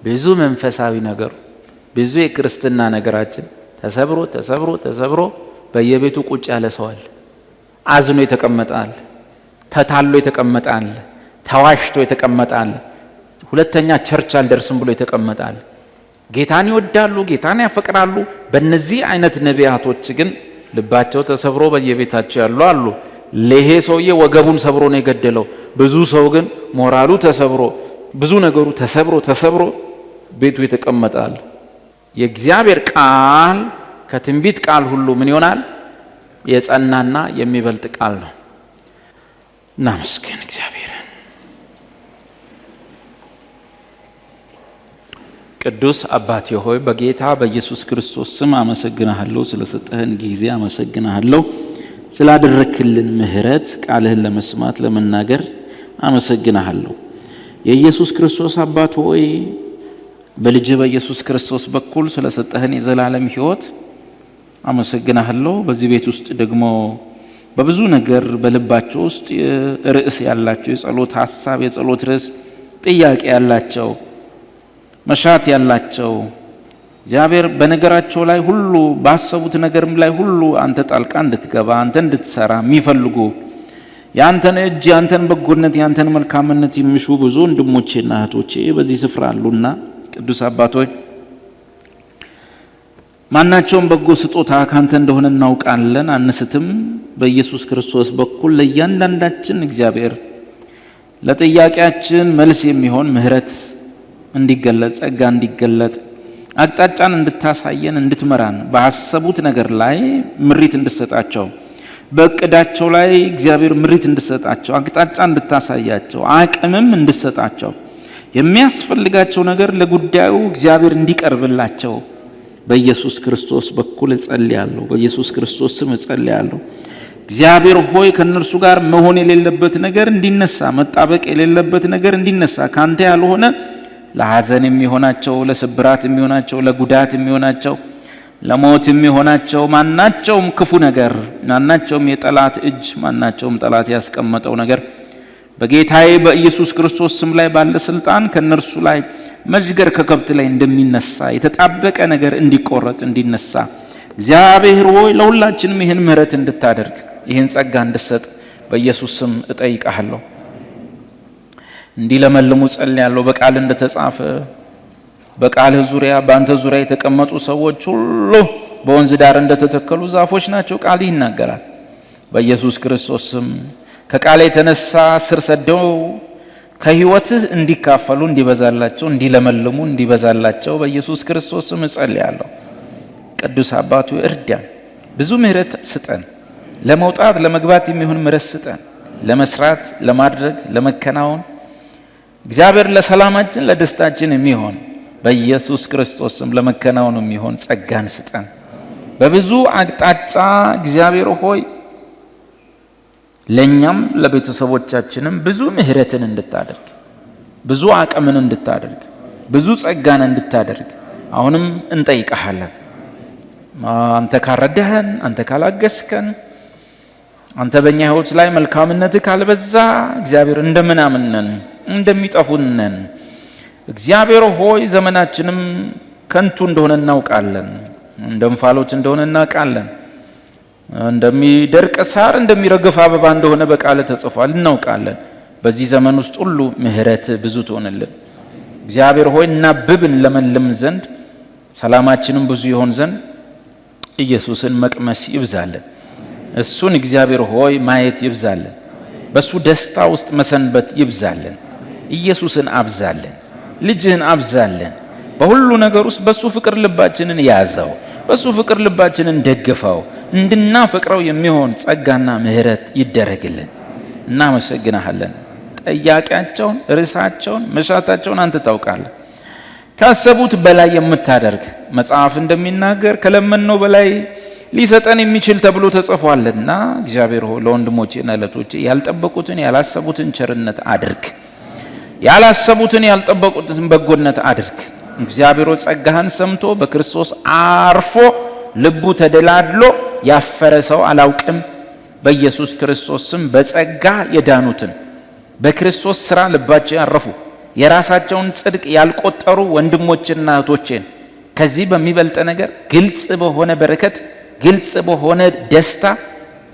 ብዙ መንፈሳዊ ነገር ብዙ የክርስትና ነገራችን ተሰብሮ በየቤቱ ቁጭ ያለ ሰው አለ። አዝኖ የተቀመጣል፣ ተታሎ የተቀመጣል፣ ተዋሽቶ የተቀመጣል፣ ሁለተኛ ቸርች አልደርስም ብሎ የተቀመጣል። ጌታን ይወዳሉ፣ ጌታን ያፈቅራሉ። በእነዚህ አይነት ነቢያቶች ግን ልባቸው ተሰብሮ በየቤታቸው ያሉ አሉ። ለሄ ሰውዬ ወገቡን ሰብሮ ነው የገደለው። ብዙ ሰው ግን ሞራሉ ተሰብሮ ብዙ ነገሩ ተሰብሮ ቤቱ የተቀመጣል። የእግዚአብሔር ቃል ከትንቢት ቃል ሁሉ ምን ይሆናል? የጸናና የሚበልጥ ቃል ነው። እናመስግን እግዚአብሔርን። ቅዱስ አባቴ ሆይ በጌታ በኢየሱስ ክርስቶስ ስም አመሰግናለሁ። ስለሰጠህን ጊዜ አመሰግናለሁ። ስላደረክልን ምህረት ቃልህን ለመስማት ለመናገር አመሰግናለሁ። የኢየሱስ ክርስቶስ አባት ሆይ በልጅ በኢየሱስ ክርስቶስ በኩል ስለሰጠህን የዘላለም ሕይወት አመሰግናለሁ። በዚህ ቤት ውስጥ ደግሞ በብዙ ነገር በልባቸው ውስጥ ርዕስ ያላቸው የጸሎት ሐሳብ፣ የጸሎት ርዕስ፣ ጥያቄ ያላቸው፣ መሻት ያላቸው እግዚአብሔር በነገራቸው ላይ ሁሉ ባሰቡት ነገርም ላይ ሁሉ አንተ ጣልቃ እንድትገባ አንተ እንድትሰራ የሚፈልጉ ያንተን እጅ ያንተን በጎነት ያንተን መልካምነት የሚሹ ብዙ ወንድሞቼና እህቶቼ በዚህ ስፍራ አሉና ቅዱስ አባቶች ማናቸውም በጎ ስጦታ ካንተ እንደሆነ እናውቃለን፣ አንስትም። በኢየሱስ ክርስቶስ በኩል ለእያንዳንዳችን እግዚአብሔር ለጥያቄያችን መልስ የሚሆን ምህረት እንዲገለጥ ጸጋ እንዲገለጥ አቅጣጫን እንድታሳየን እንድትመራን በሐሰቡት ነገር ላይ ምሪት እንድትሰጣቸው በእቅዳቸው ላይ እግዚአብሔር ምሪት እንድትሰጣቸው አቅጣጫ እንድታሳያቸው አቅምም እንድትሰጣቸው የሚያስፈልጋቸው ነገር ለጉዳዩ እግዚአብሔር እንዲቀርብላቸው በኢየሱስ ክርስቶስ በኩል እጸልያለሁ። በኢየሱስ ክርስቶስ ስም እጸልያለሁ። እግዚአብሔር ሆይ ከነርሱ ጋር መሆን የሌለበት ነገር እንዲነሳ መጣበቅ የሌለበት ነገር እንዲነሳ ካንተ ያልሆነ ለሐዘን የሚሆናቸው ለስብራት የሚሆናቸው ለጉዳት የሚሆናቸው ለሞት የሚሆናቸው ማናቸውም ክፉ ነገር ማናቸውም የጠላት እጅ ማናቸውም ጠላት ያስቀመጠው ነገር በጌታዬ በኢየሱስ ክርስቶስ ስም ላይ ባለ ስልጣን ከነርሱ ላይ መዥገር ከከብት ላይ እንደሚነሳ የተጣበቀ ነገር እንዲቆረጥ እንዲነሳ እግዚአብሔር ሆይ ለሁላችንም ይህን ምህረት እንድታደርግ ይህን ጸጋ እንድትሰጥ በኢየሱስ ስም እጠይቅሃለሁ። እንዲለመልሙ ጸልያለሁ። በቃል እንደተጻፈ በቃልህ ዙሪያ በአንተ ዙሪያ የተቀመጡ ሰዎች ሁሉ በወንዝ ዳር እንደተተከሉ ዛፎች ናቸው ቃልህ ይናገራል። በኢየሱስ ክርስቶስ ስም ከቃል የተነሳ ስር ሰደው ከህይወትህ እንዲካፈሉ እንዲበዛላቸው እንዲለመልሙ እንዲበዛላቸው በኢየሱስ ክርስቶስ ስም እጸልያለሁ። ቅዱስ አባቱ እርዳን፣ ብዙ ምህረት ስጠን፣ ለመውጣት ለመግባት የሚሆን ምህረት ስጠን፣ ለመስራት ለማድረግ ለመከናወን እግዚአብሔር ለሰላማችን ለደስታችን የሚሆን በኢየሱስ ክርስቶስ ስም ለመከናወን የሚሆን ጸጋን ስጠን። በብዙ አቅጣጫ እግዚአብሔር ሆይ ለኛም ለቤተሰቦቻችንም ብዙ ምህረትን እንድታደርግ ብዙ አቅምን እንድታደርግ ብዙ ጸጋን እንድታደርግ አሁንም እንጠይቀሃለን። አንተ ካረዳህን አንተ ካላገስከን አንተ በእኛ ህይወት ላይ መልካምነትህ ካልበዛ እግዚአብሔር እንደምናምነን እንደሚጠፉነን እግዚአብሔር ሆይ ዘመናችንም ከንቱ እንደሆነ እናውቃለን፣ እንደምፋሎት እንደሆነ እናውቃለን፣ እንደሚደርቅ ሳር እንደሚረግፍ አበባ እንደሆነ በቃል ተጽፏል እናውቃለን። በዚህ ዘመን ውስጥ ሁሉ ምህረት ብዙ ትሆንልን እግዚአብሔር ሆይ እናብብን ለመልም ዘንድ ሰላማችንም ብዙ ይሆን ዘንድ ኢየሱስን መቅመስ ይብዛልን። እሱን እግዚአብሔር ሆይ ማየት ይብዛልን። በሱ ደስታ ውስጥ መሰንበት ይብዛልን። ኢየሱስን አብዛልን፣ ልጅህን አብዛልን። በሁሉ ነገር ውስጥ በሱ ፍቅር ልባችንን ያዘው፣ በሱ ፍቅር ልባችንን ደግፈው፣ እንድናፈቅረው የሚሆን ጸጋና ምህረት ይደረግልን። እናመሰግናለን። ጠያቂያቸውን ርዕሳቸውን መሻታቸውን አንተ ታውቃለህ። ካሰቡት በላይ የምታደርግ መጽሐፍ እንደሚናገር ከለመነው በላይ ሊሰጠን የሚችል ተብሎ ተጽፏልና እግዚአብሔር ሆይ ለወንድሞቼና ለእህቶቼ ያልጠበቁትን ያላሰቡትን ቸርነት አድርግ፣ ያላሰቡትን ያልጠበቁትን በጎነት አድርግ። እግዚአብሔር ጸጋህን ሰምቶ በክርስቶስ አርፎ ልቡ ተደላድሎ ያፈረ ሰው አላውቅም። በኢየሱስ ክርስቶስ ስም በጸጋ የዳኑትን በክርስቶስ ሥራ ልባቸው ያረፉ የራሳቸውን ጽድቅ ያልቆጠሩ ወንድሞችና እህቶቼን ከዚህ በሚበልጥ ነገር ግልጽ በሆነ በረከት ግልጽ በሆነ ደስታ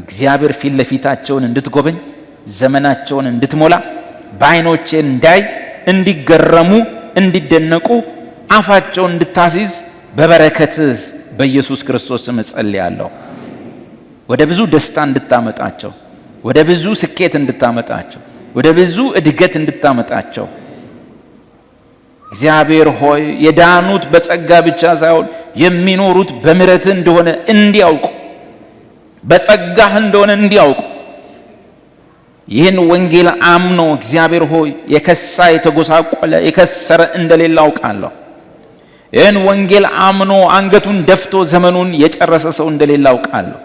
እግዚአብሔር ፊት ለፊታቸውን እንድትጎበኝ ዘመናቸውን እንድትሞላ በዓይኖቼ እንዳይ እንዲገረሙ እንዲደነቁ አፋቸውን እንድታስይዝ በበረከት በኢየሱስ ክርስቶስ ስም ጸልያለሁ። ወደ ብዙ ደስታ እንድታመጣቸው፣ ወደ ብዙ ስኬት እንድታመጣቸው፣ ወደ ብዙ እድገት እንድታመጣቸው እግዚአብሔር ሆይ የዳኑት በጸጋ ብቻ ሳይሆን የሚኖሩት በምህረትህ እንደሆነ እንዲያውቁ በጸጋህ እንደሆነ እንዲያውቁ ይህን ወንጌል አምኖ እግዚአብሔር ሆይ የከሳ የተጎሳቆለ የከሰረ እንደሌለ አውቃለሁ። ይህን ወንጌል አምኖ አንገቱን ደፍቶ ዘመኑን የጨረሰ ሰው እንደሌለ አውቃለሁ።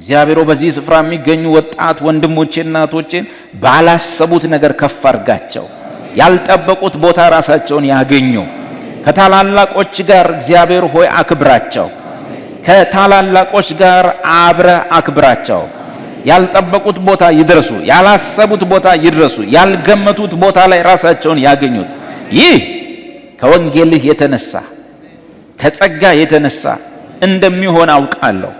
እግዚአብሔር በዚህ ስፍራ የሚገኙ ወጣት ወንድሞቼና እህቶቼን ባላሰቡት ነገር ከፍ አድርጋቸው፣ ያልጠበቁት ቦታ ራሳቸውን ያገኙ። ከታላላቆች ጋር እግዚአብሔር ሆይ አክብራቸው፣ ከታላላቆች ጋር አብረ አክብራቸው። ያልጠበቁት ቦታ ይድረሱ፣ ያላሰቡት ቦታ ይድረሱ፣ ያልገመቱት ቦታ ላይ ራሳቸውን ያገኙት። ይህ ከወንጌልህ የተነሳ ከጸጋ የተነሳ እንደሚሆን አውቃለሁ።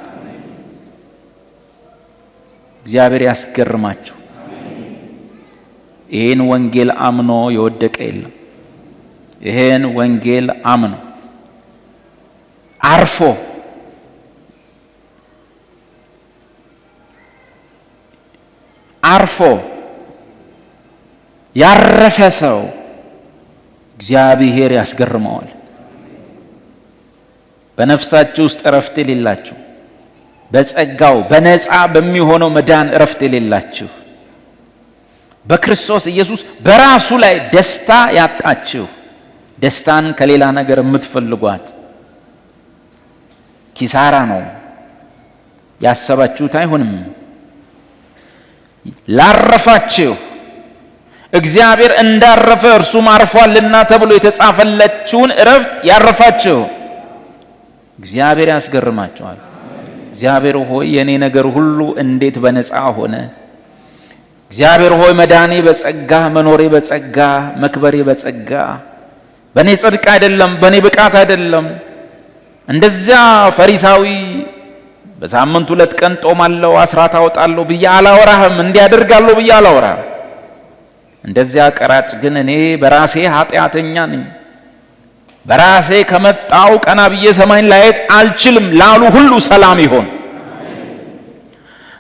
እግዚአብሔር ያስገርማችሁ። ይህን ወንጌል አምኖ የወደቀ የለም። ይህን ወንጌል አምኖ አርፎ ያረፈ ሰው እግዚአብሔር ያስገርመዋል። በነፍሳችሁ ውስጥ እረፍት የሌላችሁ፣ በጸጋው በነፃ በሚሆነው መዳን እረፍት የሌላችሁ፣ በክርስቶስ ኢየሱስ በራሱ ላይ ደስታ ያጣችሁ፣ ደስታን ከሌላ ነገር የምትፈልጓት ኪሳራ ነው፣ ያሰባችሁት አይሆንም። ላረፋችሁ እግዚአብሔር እንዳረፈ እርሱም አርፏልና ተብሎ የተጻፈለችውን እረፍት ያረፋችሁ እግዚአብሔር ያስገርማችኋል። እግዚአብሔር ሆይ የኔ ነገር ሁሉ እንዴት በነፃ ሆነ! እግዚአብሔር ሆይ መዳኔ በጸጋ፣ መኖሬ በጸጋ፣ መክበሬ በጸጋ፣ በኔ ጽድቅ አይደለም፣ በኔ ብቃት አይደለም። እንደዚያ ፈሪሳዊ በሳምንት 2 ቀን ጦማለሁ፣ አስራት አወጣለሁ ብዬ አላወራህም፣ እንዲያደርጋለሁ ብዬ አላወራህም። እንደዚያ ቀራጭ ግን እኔ በራሴ ኃጢአተኛ ነኝ፣ በራሴ ከመጣው ቀና ብዬ ሰማይን ላየት አልችልም ላሉ ሁሉ ሰላም ይሆን።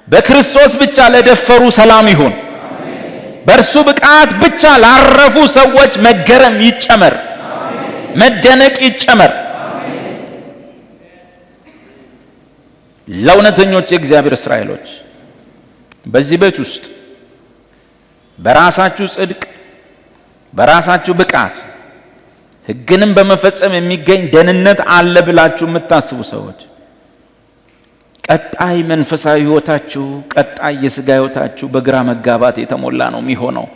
በክርስቶስ ብቻ ለደፈሩ ሰላም ይሆን። በእርሱ ብቃት ብቻ ላረፉ ሰዎች መገረም ይጨመር፣ መደነቅ ይጨመር። ለእውነተኞች የእግዚአብሔር እስራኤሎች በዚህ ቤት ውስጥ በራሳችሁ ጽድቅ፣ በራሳችሁ ብቃት ሕግንም በመፈጸም የሚገኝ ደህንነት አለ ብላችሁ የምታስቡ ሰዎች ቀጣይ መንፈሳዊ ሕይወታችሁ፣ ቀጣይ የሥጋ ሕይወታችሁ በግራ መጋባት የተሞላ ነው የሚሆነው።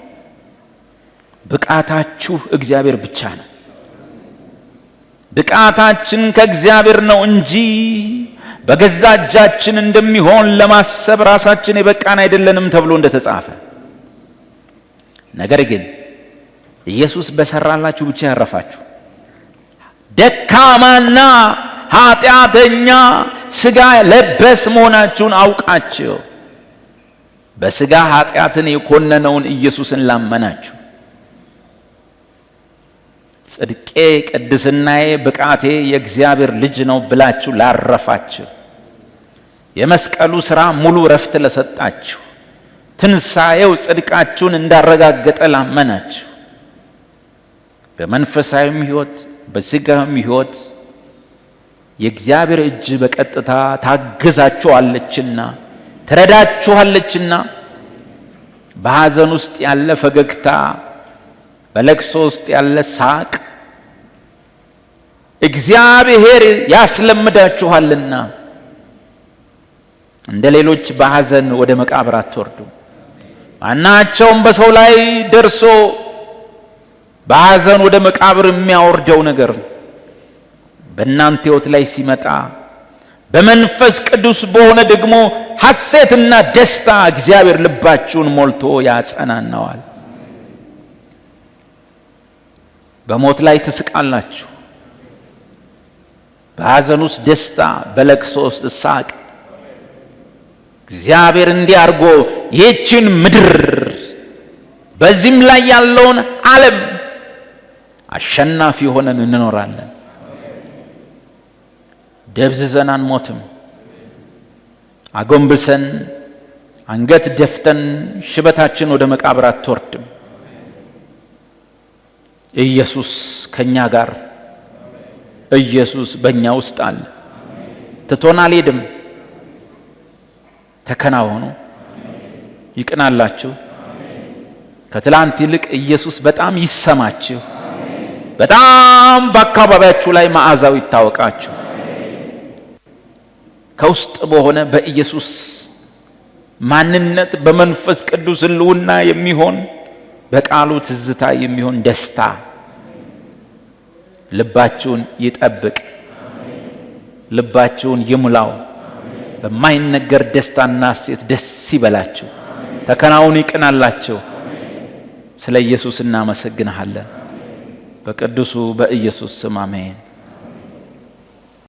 ብቃታችሁ እግዚአብሔር ብቻ ነው። ብቃታችን ከእግዚአብሔር ነው እንጂ በገዛ እጃችን እንደሚሆን ለማሰብ ራሳችን የበቃን አይደለንም ተብሎ እንደተጻፈ። ነገር ግን ኢየሱስ በሰራላችሁ ብቻ ያረፋችሁ፣ ደካማና ኃጢአተኛ ሥጋ ለበስ መሆናችሁን አውቃችሁ በሥጋ ኃጢአትን የኮነነውን ኢየሱስን ላመናችሁ፣ ጽድቄ፣ ቅድስናዬ፣ ብቃቴ የእግዚአብሔር ልጅ ነው ብላችሁ ላረፋችሁ፣ የመስቀሉ ሥራ ሙሉ ረፍት ለሰጣችሁ፣ ትንሣኤው ጽድቃችሁን እንዳረጋገጠ ላመናችሁ፣ በመንፈሳዊም ሕይወት በሥጋም ሕይወት የእግዚአብሔር እጅ በቀጥታ ታግዛችኋለችና ትረዳችኋለችና በሐዘን ውስጥ ያለ ፈገግታ፣ በለቅሶ ውስጥ ያለ ሳቅ እግዚአብሔር ያስለምዳችኋልና እንደ ሌሎች በሐዘን ወደ መቃብር አትወርዱ። ማናቸውም በሰው ላይ ደርሶ በሐዘን ወደ መቃብር የሚያወርደው ነገር በእናንተ ሕይወት ላይ ሲመጣ በመንፈስ ቅዱስ በሆነ ደግሞ ሐሴትና ደስታ እግዚአብሔር ልባችሁን ሞልቶ ያጸናናዋል። በሞት ላይ ትስቃላችሁ፣ በሐዘን ውስጥ ደስታ፣ በለቅሶ ውስጥ ሳቅ። እግዚአብሔር እንዲህ አድርጎ ይህችን ምድር በዚህም ላይ ያለውን ዓለም አሸናፊ ሆነን እንኖራለን። ደብዝዘን አንሞትም። አጎንብሰን አንገት ደፍተን ሽበታችን ወደ መቃብር አትወርድም። ኢየሱስ ከኛ ጋር፣ ኢየሱስ በእኛ ውስጥ አለ። ትቶን አልሄድም። ተከናወኑ፣ ይቅናላችሁ። ከትላንት ይልቅ ኢየሱስ በጣም ይሰማችሁ። በጣም በአካባቢያችሁ ላይ መዓዛው ይታወቃችሁ። ከውስጥ በሆነ በኢየሱስ ማንነት በመንፈስ ቅዱስ ሕልውና የሚሆን በቃሉ ትዝታ የሚሆን ደስታ ልባችሁን ይጠብቅ፣ ልባችሁን ይሙላው። በማይነገር ደስታና ሐሴት ደስ ይበላችሁ። ተከናውኑ፣ ይቅናላችሁ። ስለ ኢየሱስ እናመሰግንሃለን። በቅዱሱ በኢየሱስ ስም አሜን።